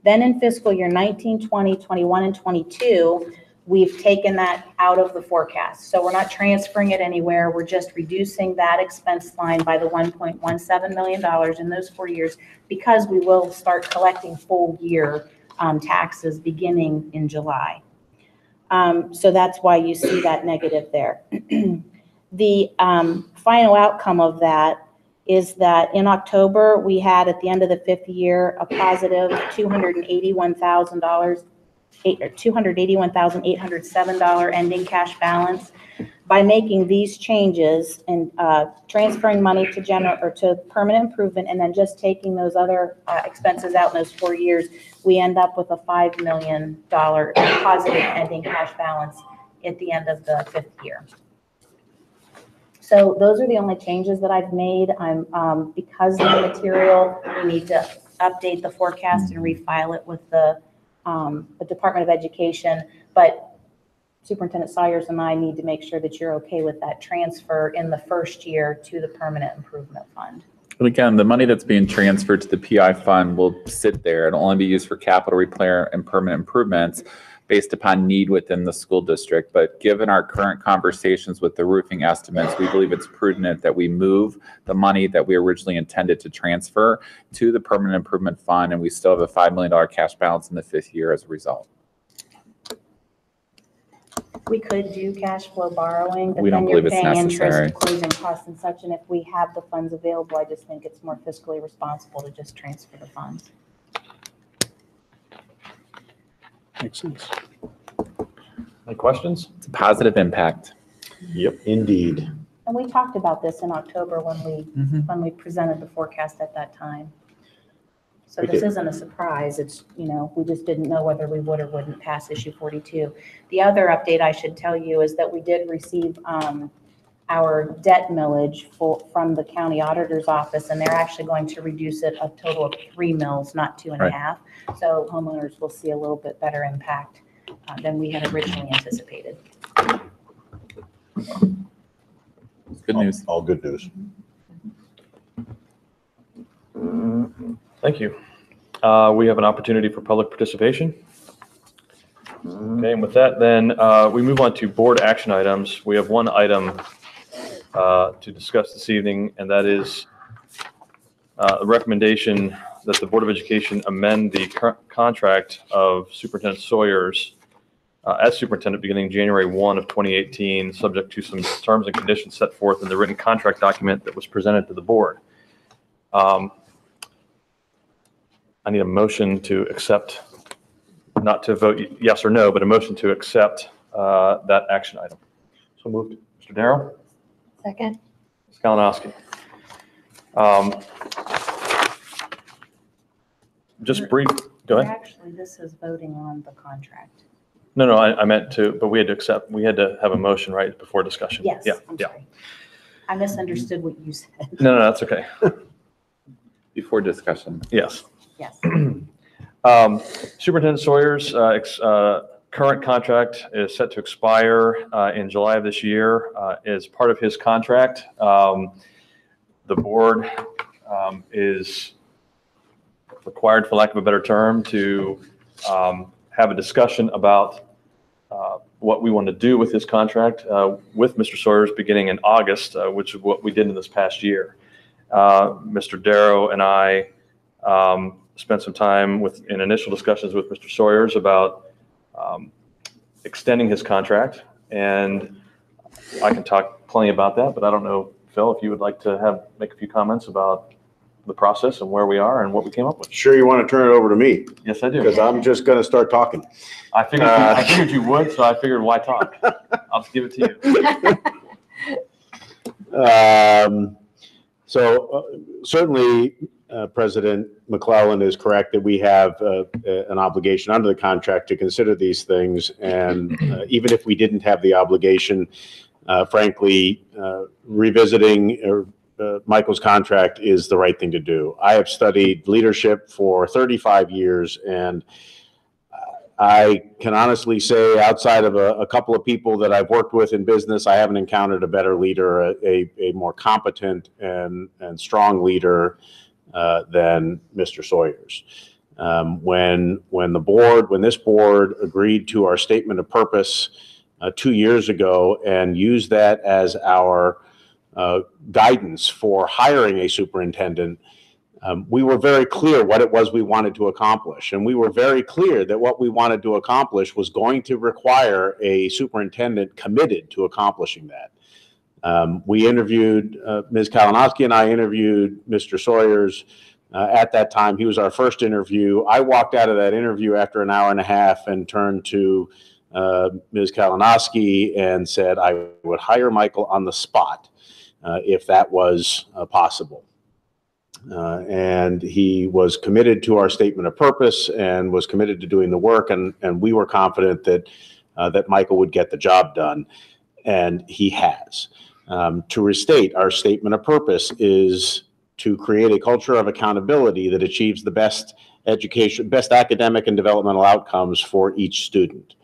Then in fiscal year 19, 20, 21, and 22, we've taken that out of the forecast. So we're not transferring it anywhere. We're just reducing that expense line by the $1.17 million in those 4 years because we will start collecting full year taxes beginning in July. So that's why you see that negative there. The final outcome of that is that in October, we had at the end of the 5th year a positive $281,807 ending cash balance. By making these changes and transferring money to permanent improvement and then just taking those other expenses out in those 4 years, we end up with a $5 million positive ending cash balance at the end of the 5th year. So those are the only changes that I've made. Because of the material, we need to update the forecast and refile it with the Department of Education, but Superintendent Sawyers and I need to make sure that you're okay with that transfer in the first year to the permanent improvement fund. But again, the money that's being transferred to the PI fund will sit there. It'll only be used for capital repair and permanent improvements based upon need within the school district. But given our current conversations with the roofing estimates, we believe it's prudent that we move the money that we originally intended to transfer to the permanent improvement fund, and we still have a $5 million cash balance in the 5th year as a result. We could do cash flow borrowing, but We don't then you're believe it's paying necessary. interest, closing costs and such, and if we have the funds available, I just think it's more fiscally responsible to just transfer the funds. Makes sense. Any questions? It's a positive impact. Yep, indeed. And we talked about this in October when we presented the forecast at that time. So this isn't a surprise. It's, we just didn't know whether we would or wouldn't pass issue 42. The other update I should tell you is that we did receive our debt millage from the county auditor's office, and they're actually going to reduce it a total of 3 mills, not 2.5. Right. So homeowners will see a little bit better impact than we had originally anticipated. Good news. All good news. Thank you. We have an opportunity for public participation. Okay, and with that, then we move on to board action items. We have one item to discuss this evening, and that is a recommendation that the Board of Education amend the contract of Superintendent Sawyers as superintendent beginning January 1 of 2018, subject to some terms and conditions set forth in the written contract document that was presented to the board. I need a motion to accept, not to vote yes or no, but a motion to accept that action item. So moved. Mr. Darrow? Second. Ms. Kalinowski. Just brief, go ahead. Actually, this is voting on the contract. No, I meant to, but we had to have a motion right before discussion. Yes, Yeah, I'm yeah. sorry. I misunderstood what you said. No, that's okay. Before discussion. Yes. Yes. Superintendent Sawyer's current contract is set to expire in July of this year. As part of his contract, the board is required, for lack of a better term, to have a discussion about what we want to do with his contract with Mr. Sawyer's beginning in August, which is what we did in this past year. Mr. Darrow and I spent some time in initial discussions with Mr. Sawyer's about extending his contract, and I can talk plenty about that, but I don't know, Phil, if you would like to make a few comments about the process and where we are and what we came up with. Sure, you want to turn it over to me? Yes, I do. Because I'm just going to start talking. I figured you would, so I figured why talk? I'll just give it to you. So certainly President McClellan is correct that we have an obligation under the contract to consider these things. And even if we didn't have the obligation, frankly, revisiting Michael's contract is the right thing to do. I have studied leadership for 35 years, and I can honestly say, outside of a couple of people that I've worked with in business, I haven't encountered a better leader, a more competent and strong leader than Mr. Sawyers. When this board agreed to our statement of purpose 2 years ago and used that as our guidance for hiring a superintendent, we were very clear what it was we wanted to accomplish. And we were very clear that what we wanted to accomplish was going to require a superintendent committed to accomplishing that. We interviewed, Ms. Kalinowski and I interviewed Mr. Sawyers at that time. He was our first interview. I walked out of that interview after an hour and a half and turned to Ms. Kalinowski and said I would hire Michael on the spot if that was possible. And he was committed to our statement of purpose and was committed to doing the work, and we were confident that that Michael would get the job done, and he has. To restate, our statement of purpose is to create a culture of accountability that achieves the best academic and developmental outcomes for each student.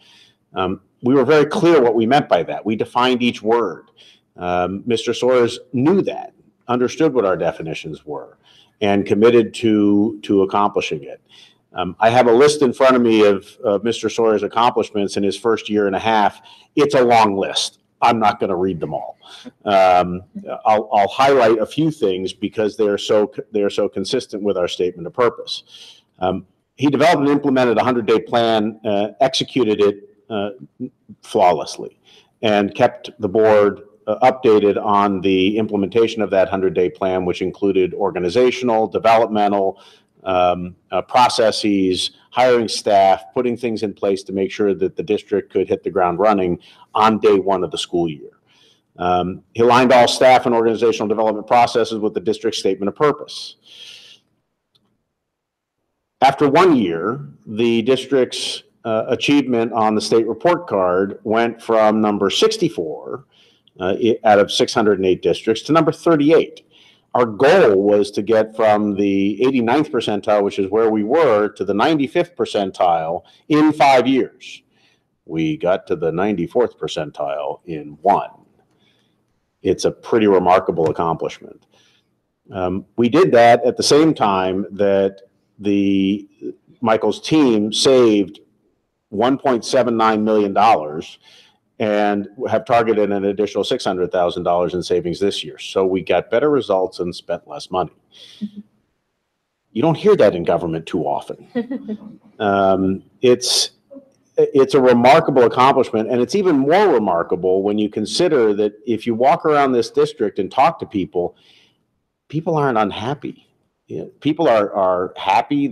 We were very clear what we meant by that. We defined each word. Mr. Sawyers knew that, understood what our definitions were, and committed to accomplishing it. I have a list in front of me of Mr. Sawyers' accomplishments in his first year and a half. It's a long list. I'm not going to read them all. I'll highlight a few things because they're so consistent with our statement of purpose. He developed and implemented a 100-day plan, executed it flawlessly, and kept the board updated on the implementation of that 100-day plan, which included organizational, developmental, processes, hiring staff, putting things in place to make sure that the district could hit the ground running on day one of the school year. He aligned all staff and organizational development processes with the district statement of purpose. After 1 year, the district's achievement on the state report card went from number 64 out of 608 districts to number 38. Our goal was to get from the 89th percentile, which is where we were, to the 95th percentile in 5 years. We got to the 94th percentile in 1. It's a pretty remarkable accomplishment. We did that at the same time that Michael's team saved $1.79 million and have targeted an additional $600,000 in savings this year. So we got better results and spent less money. Mm-hmm. You don't hear that in government too often. It's a remarkable accomplishment, and it's even more remarkable when you consider that if you walk around this district and talk to people, people aren't unhappy. People are happy.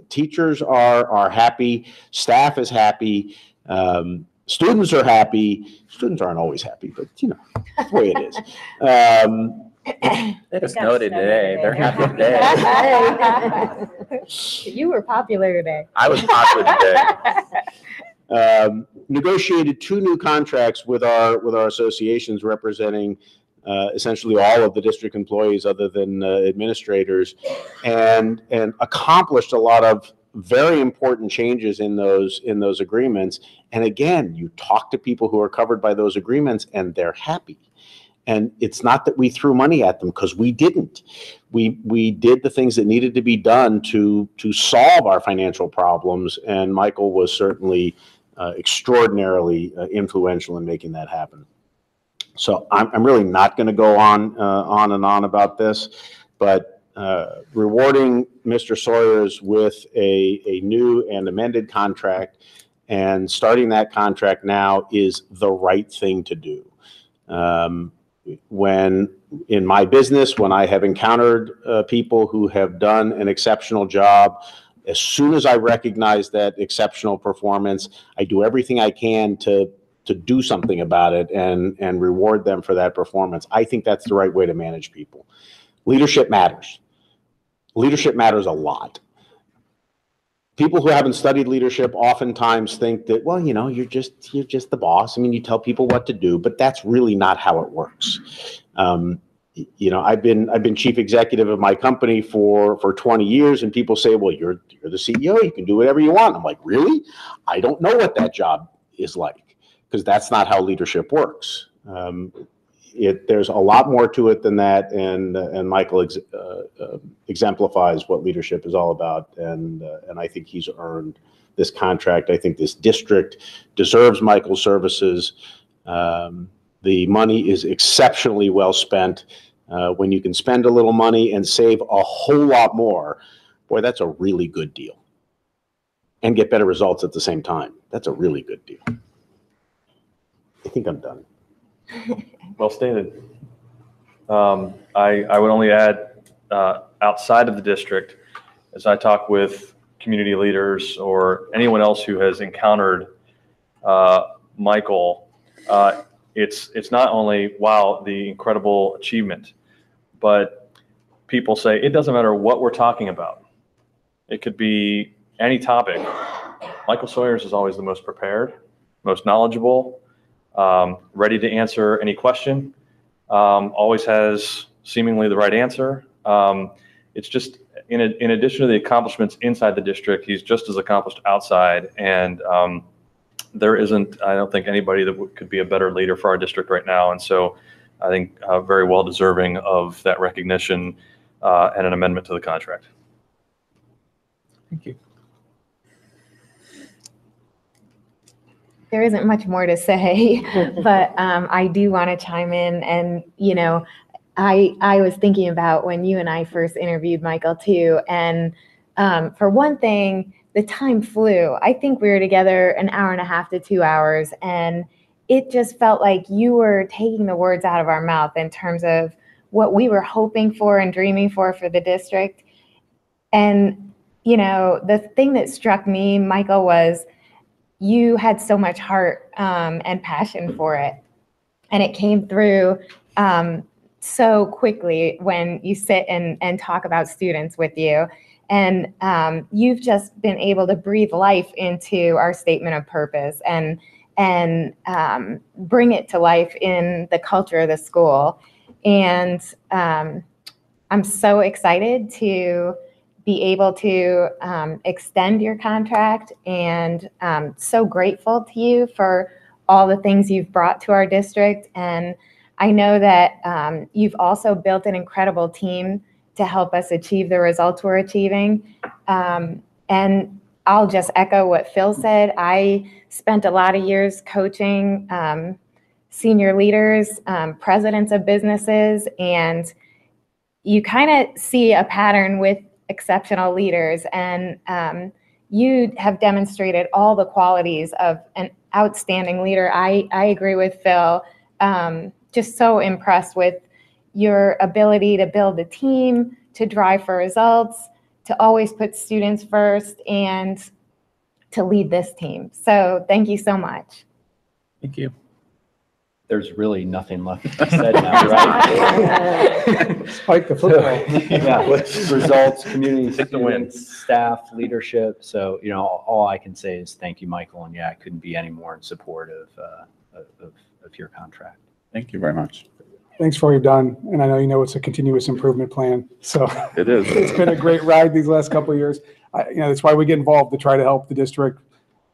Teachers are happy. Staff is happy. Students are happy. Students aren't always happy, but you know, that's the way it is. It just noted today. They're happy today. You were popular today. I was popular today. Negotiated 2 new contracts with our associations representing essentially all of the district employees other than administrators, and accomplished a lot of very important changes in those agreements. And again, you talk to people who are covered by those agreements and they're happy. And it's not that we threw money at them, because we didn't. We did the things that needed to be done to solve our financial problems, and Michael was certainly extraordinarily influential in making that happen. So I'm really not going to go on and on about this, but rewarding Mr. Sawyers with a new and amended contract and starting that contract now is the right thing to do. When in my business, when I have encountered people who have done an exceptional job, as soon as I recognize that exceptional performance, I do everything I can to do something about it and reward them for that performance. I think that's the right way to manage people. Leadership matters. leadership matters a lot. People who haven't studied leadership oftentimes think that, well, you know, you're just the boss. I mean, you tell people what to do, but that's really not how it works. You know, I've been chief executive of my company for 20 years, and people say, well, you're the CEO, you can do whatever you want. I'm like, really? I don't know what that job is like, because that's not how leadership works. There's a lot more to it than that, and Michael exemplifies what leadership is all about, and I think he's earned this contract. I think this district deserves Michael's services. The money is exceptionally well spent. When you can spend a little money and save a whole lot more, boy, that's a really good deal. And get better results at the same time. That's a really good deal. I think I'm done. Well stated. I would only add, outside of the district, as I talk with community leaders or anyone else who has encountered Michael, it's not only, wow, the incredible achievement, but people say it doesn't matter what we're talking about. It could be any topic. Michael Sawyers is always the most prepared, most knowledgeable, ready to answer any question, always has seemingly the right answer. It's just, in addition to the accomplishments inside the district, he's just as accomplished outside. And there isn't, I don't think, anybody that could be a better leader for our district right now. And so I think very well deserving of that recognition and an amendment to the contract. Thank you. There isn't much more to say, but I do want to chime in. And, you know, I was thinking about when you and I first interviewed Michael too. And for one thing, the time flew. I think we were together an hour and a half to 2 hours. And it just felt like you were taking the words out of our mouth in terms of what we were hoping for and dreaming for the district. And, you know, the thing that struck me, Michael, was you had so much heart and passion for it. And it came through so quickly when you sit and talk about students with you. And you've just been able to breathe life into our statement of purpose and bring it to life in the culture of the school. And I'm so excited to be able to extend your contract, and so grateful to you for all the things you've brought to our district. And I know that you've also built an incredible team to help us achieve the results we're achieving. And I'll just echo what Phil said. I spent a lot of years coaching senior leaders, presidents of businesses, and you kind of see a pattern with exceptional leaders. And you have demonstrated all the qualities of an outstanding leader. I agree with Phil. Just so impressed with your ability to build a team, to drive for results, to always put students first, and to lead this team. So thank you so much. Thank you. There's really nothing left to be said now, right? Spike the football. Yeah, results, community, students, staff, leadership. So, you know, all I can say is thank you, Michael. And yeah, I couldn't be any more in support of your contract. Thank you very much. Thanks for all you've done. And I know you know it's a continuous improvement plan. So It is. it's been a great ride these last couple of years. You know, that's why we get involved, to try to help the district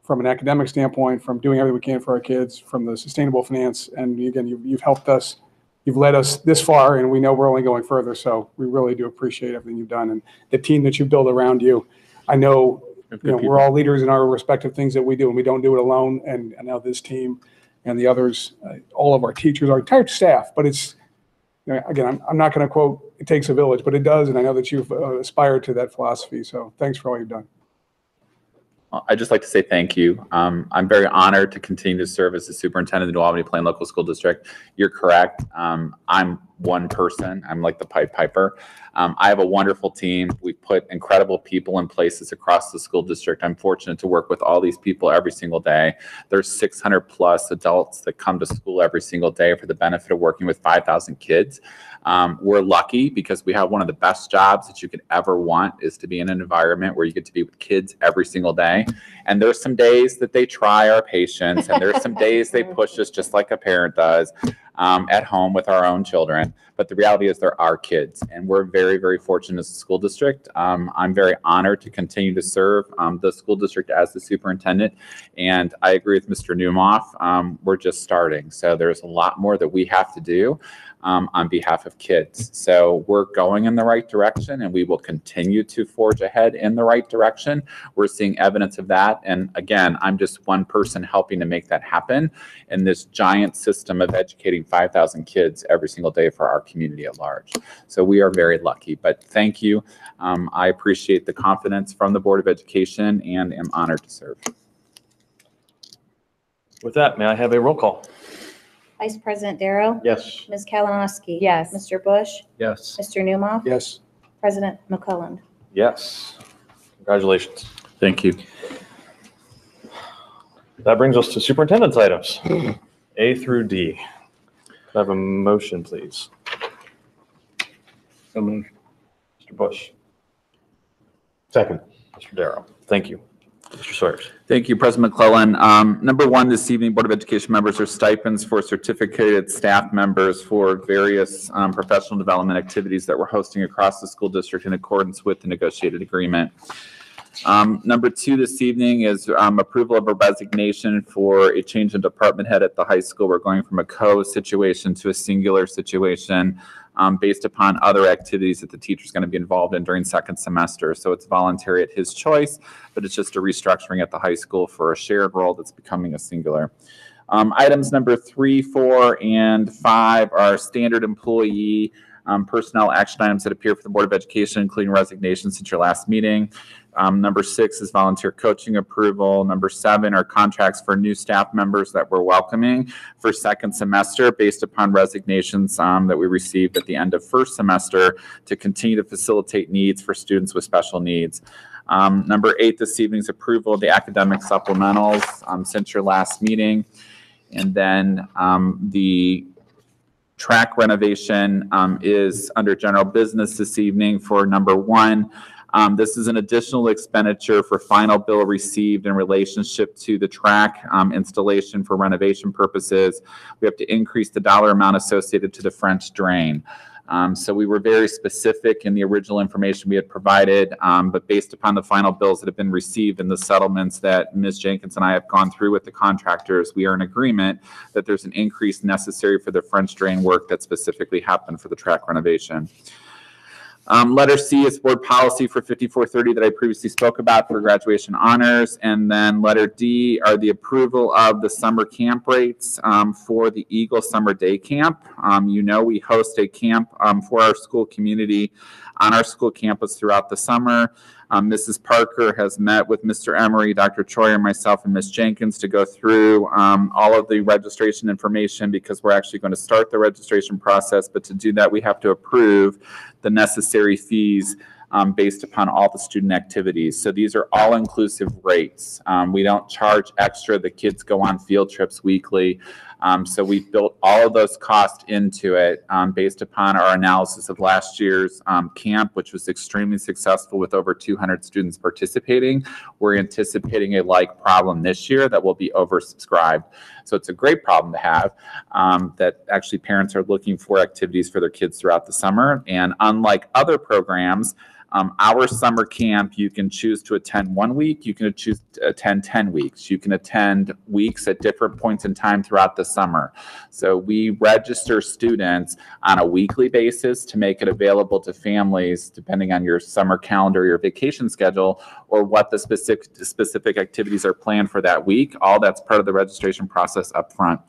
from an academic standpoint, from doing everything we can for our kids, from the sustainable finance. And again, you've helped us, you've led us this far, and we know we're only going further. So we really do appreciate everything you've done and the team that you build around you. I know, we're all leaders in our respective things that we do, and we don't do it alone. And I know this team and the others, all of our teachers, our entire staff, but it's, again, I'm not going to quote, it takes a village, but it does. And I know that you've aspired to that philosophy. So thanks for all you've done. I'd just like to say thank you. I'm very honored to continue to serve as the superintendent of the New Albany Plain Local School District. You're correct. I'm one person. I'm like the Pied Piper. I have a wonderful team. We put incredible people in places across the school district. I'm fortunate to work with all these people every single day. There's 600 plus adults that come to school every single day for the benefit of working with 5,000 kids. We're lucky because we have one of the best jobs that you could ever want, is to be in an environment where you get to be with kids every single day. And there's some days that they try our patience, and there's some days they push us just like a parent does at home with our own children. But the reality is there are kids, and we're very, very fortunate as a school district. I'm very honored to continue to serve the school district as the superintendent. And I agree with Mr. Newmoff. We're just starting. So there's a lot more that we have to do on behalf of kids. So we're going in the right direction, and we will continue to forge ahead in the right direction. We're seeing evidence of that. And again, I'm just one person helping to make that happen in this giant system of educating 5,000 kids every single day for our community at large. So we are very lucky, but thank you. I appreciate the confidence from the Board of Education and am honored to serve. With that, may I have a roll call? Vice President Darrow? Yes. Ms. Kalinowski? Yes. Mr. Bush? Yes. Mr. Newmoff? Yes. President McClelland? Yes. Congratulations. Thank you. That brings us to superintendent's items, A through D. Can I have a motion, please? Mr. Bush. Second. Mr. Darrow. Thank you. Mr. Sawyers. Thank you, President McClellan. Number one, this evening, Board of Education members are stipends for certificated staff members for various professional development activities that we're hosting across the school district in accordance with the negotiated agreement. Number two this evening is approval of a resignation for a change in department head at the high school. We're going from a co-situation to a singular situation based upon other activities that the teacher's going to be involved in during second semester. So it's voluntary at his choice, but it's just a restructuring at the high school for a shared role that's becoming a singular. Items number 3, 4, and 5 are standard employee personnel action items that appear for the Board of Education, including resignations since your last meeting. Number 6 is volunteer coaching approval. Number 7 are contracts for new staff members that we're welcoming for second semester based upon resignations that we received at the end of first semester to continue to facilitate needs for students with special needs. Number 8 this evening's approval of the academic supplementals since your last meeting. And then the track renovation is under general business this evening for number 1. This is an additional expenditure for final bill received in relationship to the track installation for renovation purposes. We have to increase the dollar amount associated to the French drain. So we were very specific in the original information we had provided, but based upon the final bills that have been received and the settlements that Ms. Jenkins and I have gone through with the contractors, we are in agreement that there's an increase necessary for the French drain work that specifically happened for the track renovation. Letter C is board policy for 5430 that I previously spoke about for graduation honors. And then letter D are the approval of the summer camp rates for the Eagle Summer Day Camp. You know, we host a camp for our school community on our school campus throughout the summer. Mrs. Parker has met with Mr. Emery, Dr. Troyer, myself, and Ms. Jenkins to go through all of the registration information because we're actually going to start the registration process. But to do that, we have to approve the necessary fees based upon all the student activities. So these are all-inclusive rates. We don't charge extra. The kids go on field trips weekly. So we've built all of those costs into it based upon our analysis of last year's camp, which was extremely successful with over 200 students participating. We're anticipating a like problem this year that will be oversubscribed. So it's a great problem to have that actually parents are looking for activities for their kids throughout the summer. And unlike other programs, our summer camp, you can choose to attend 1 week, you can choose to attend 10 weeks. You can attend weeks at different points in time throughout the summer. So we register students on a weekly basis to make it available to families, depending on your summer calendar, your vacation schedule, or what the specific activities are planned for that week. All that's part of the registration process up front.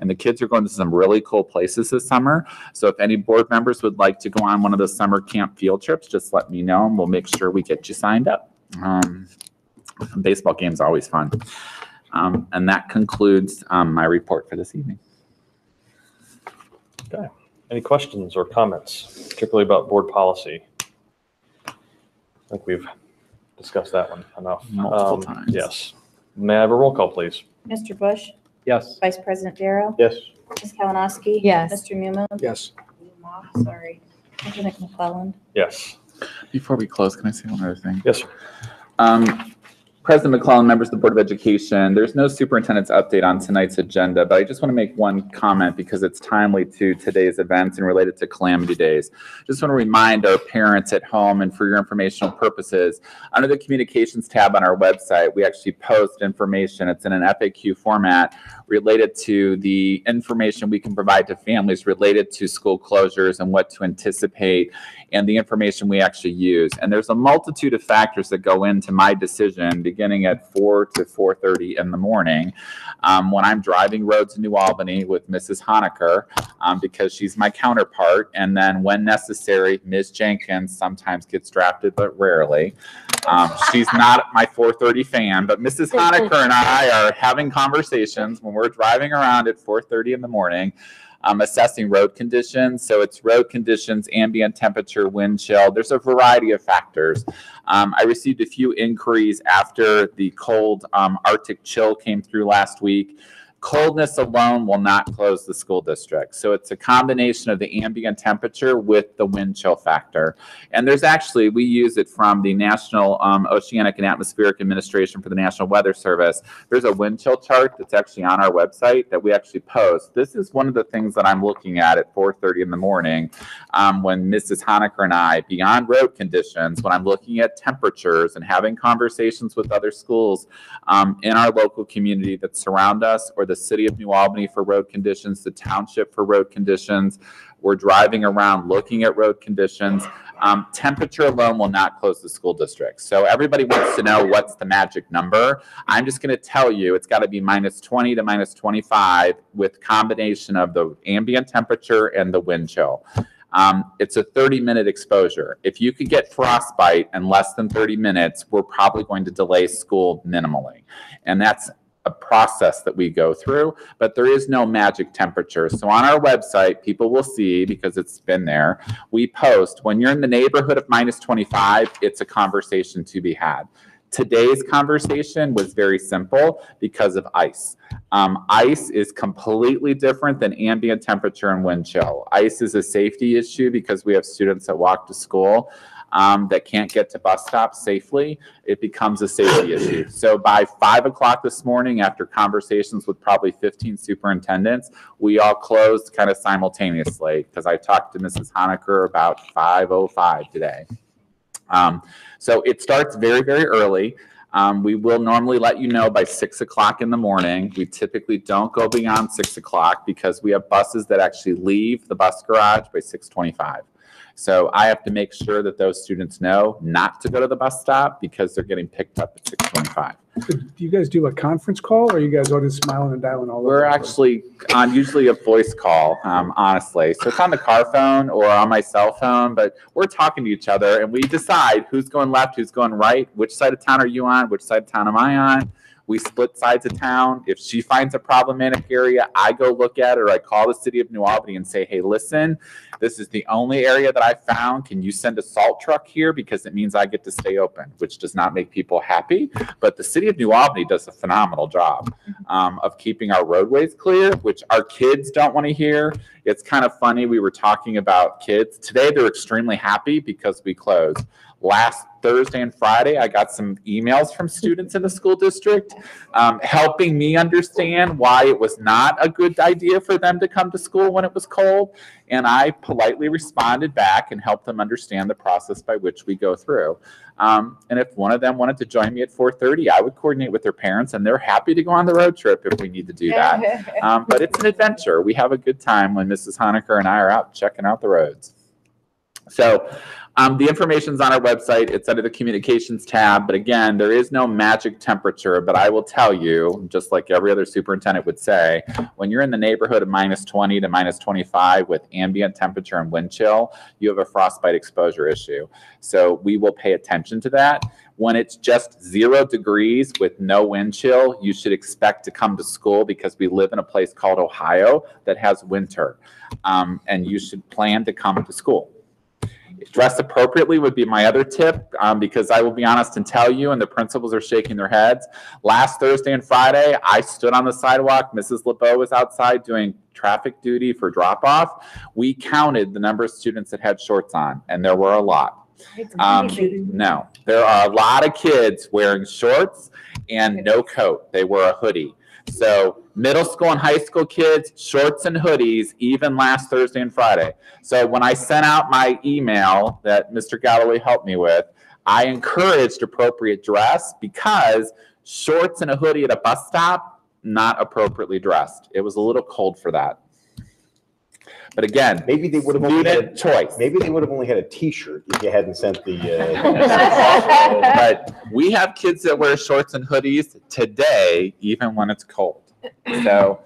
And the kids are going to some really cool places this summer. So if any board members would like to go on one of the summer camp field trips, just let me know and we'll make sure we get you signed up. Baseball game's always fun. And that concludes my report for this evening. Okay. Any questions or comments, particularly about board policy? I think we've discussed that one enough. Multiple times. Yes. May I have a roll call, please? Mr. Bush? Yes. Vice President Darrow? Yes. Ms. Kalinowski? Yes. Mr. Newman? Yes. Sorry. President McClellan? Yes. Before we close, can I say one other thing? Yes, sir. President McClellan, members of the Board of Education, there's no superintendent's update on tonight's agenda, but I just want to make one comment because it's timely to today's events and related to Calamity Days. Just want to remind our parents at home and for your informational purposes, under the communications tab on our website, we actually post information. It's in an FAQ format related to the information we can provide to families related to school closures and what to anticipate and the information we actually use. And there's a multitude of factors that go into my decision beginning at 4 to 4:30 in the morning when I'm driving roads in New Albany with Mrs. Honaker because she's my counterpart. And then when necessary, Ms. Jenkins sometimes gets drafted, but rarely. She's not my 4:30 fan, but Mrs. Honaker and I are having conversations when we're driving around at 4:30 in the morning, assessing road conditions. So it's road conditions, ambient temperature, wind chill. There's a variety of factors. I received a few inquiries after the cold Arctic chill came through last week. Coldness alone will not close the school district. So it's a combination of the ambient temperature with the wind chill factor. And there's actually, we use it from the National Oceanic and Atmospheric Administration for the National Weather Service. There's a wind chill chart that's actually on our website that we actually post. This is one of the things that I'm looking at 4:30 in the morning when Mrs. Honaker and I, beyond road conditions, when I'm looking at temperatures and having conversations with other schools in our local community that surround us, or the city of New Albany for road conditions, the township for road conditions. We're driving around looking at road conditions. Temperature alone will not close the school district. So everybody wants to know what's the magic number. I'm just going to tell you it's got to be -20 to -25 with combination of the ambient temperature and the wind chill. It's a 30-minute exposure. If you could get frostbite in less than 30 minutes, we're probably going to delay school minimally. And that's a process that we go through, but there is no magic temperature. So on our website, people will see, because it's been there, we post when you're in the neighborhood of -25, it's a conversation to be had. Today's conversation was very simple because of ice. Ice is completely different than ambient temperature and wind chill. Ice is a safety issue because we have students that walk to school that can't get to bus stops safely. It becomes a safety issue. So by 5 o'clock this morning, after conversations with probably 15 superintendents, we all closed kind of simultaneously because I talked to Mrs. Honaker about 5:05 today. So it starts very, very early. We will normally let you know by 6 o'clock in the morning. We typically don't go beyond 6 o'clock because we have buses that actually leave the bus garage by 6:25. So I have to make sure that those students know not to go to the bus stop because they're getting picked up at 6:25. Do you guys do a conference call, or are you guys all just smiling and dialing all over? We're actually on usually a voice call, honestly. So it's on the car phone or on my cell phone, but we're talking to each other and we decide who's going left, who's going right, which side of town are you on, which side of town am I on. We split sides of town. If she finds a problematic area, I go look at it, or I call the city of New Albany and say, hey, listen, this is the only area that I found. Can you send a salt truck here? Because it means I get to stay open, which does not make people happy. But the city of New Albany does a phenomenal job of keeping our roadways clear, which our kids don't want to hear. It's kind of funny. We were talking about kids. Today, they're extremely happy because we closed. Last Thursday and Friday, I got some emails from students in the school district helping me understand why it was not a good idea for them to come to school when it was cold. And I politely responded back and helped them understand the process by which we go through. And if one of them wanted to join me at 4:30, I would coordinate with their parents, and they're happy to go on the road trip if we need to do that. But it's an adventure. We have a good time when Mrs. Honaker and I are out checking out the roads. So the information's on our website. It's under the communications tab. But again, there is no magic temperature. But I will tell you, just like every other superintendent would say, when you're in the neighborhood of -20 to -25 with ambient temperature and wind chill, you have a frostbite exposure issue. So we will pay attention to that. When it's just 0 degrees with no wind chill, you should expect to come to school because we live in a place called Ohio that has winter. And you should plan to come to school. Dress appropriately would be my other tip, because I will be honest and tell you, and the principals are shaking their heads. Last Thursday and Friday, I stood on the sidewalk. Mrs. LeBeau was outside doing traffic duty for drop-off. We counted the number of students that had shorts on, and there were a lot. No, there are a lot of kids wearing shorts and no coat. They wear a hoodie. So middle school and high school kids, shorts and hoodies, even last Thursday and Friday. So when I sent out my email that Mr. Galloway helped me with, I encouraged appropriate dress because shorts and a hoodie at a bus stop, not appropriately dressed. It was a little cold for that. But again, Maybe they would have only had choice. Maybe they would have only had a T-shirt if you hadn't sent the. But we have kids that wear shorts and hoodies today, even when it's cold. So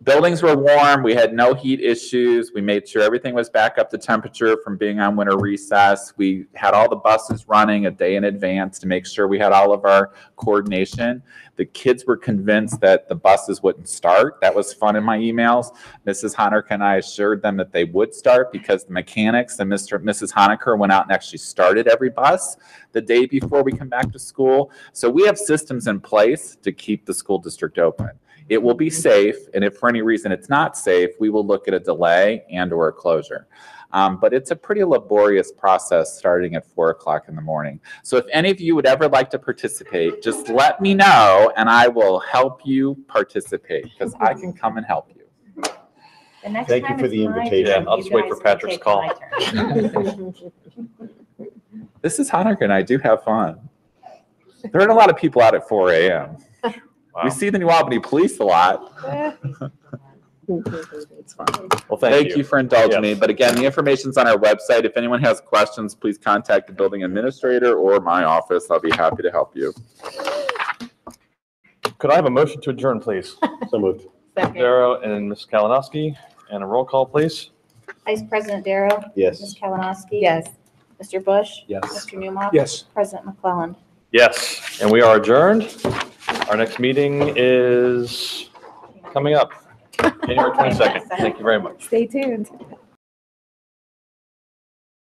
buildings were warm. We had no heat issues. We made sure everything was back up to temperature from being on winter recess. We had all the buses running a day in advance to make sure we had all of our coordination. The kids were convinced that the buses wouldn't start. That was fun in my emails. Mrs. Honecker and I assured them that they would start because the mechanics and Mr. and Mrs. Honecker went out and actually started every bus the day before we come back to school. So we have systems in place to keep the school district open. It will be safe, and if for any reason it's not safe, we will look at a delay and or a closure. But it's a pretty laborious process starting at 4 o'clock in the morning. So if any of you would ever like to participate, just let me know and I will help you participate because I can come and help you. The next Thank you time for it's the my invitation. turn, Yeah, I'll just you wait for guys can Patrick's take call. my turn. This is Honecker and I do have fun. There aren't a lot of people out at 4 a.m. Wow. We see the New Albany police a lot. It's fine. Well, Thank you for indulging me. Yes. But again, the information's on our website. If anyone has questions, please contact the building administrator or my office. I'll be happy to help you. Could I have a motion to adjourn, please? So moved. Darrow and Ms. Kalinowski, and a roll call, please. Vice President Darrow? Yes. Ms. Kalinowski? Yes. Mr. Bush? Yes. Mr. Newmaw? Yes. President McClellan? Yes, and we are adjourned. Our next meeting is coming up, January 22nd. Thank you very much. Stay tuned.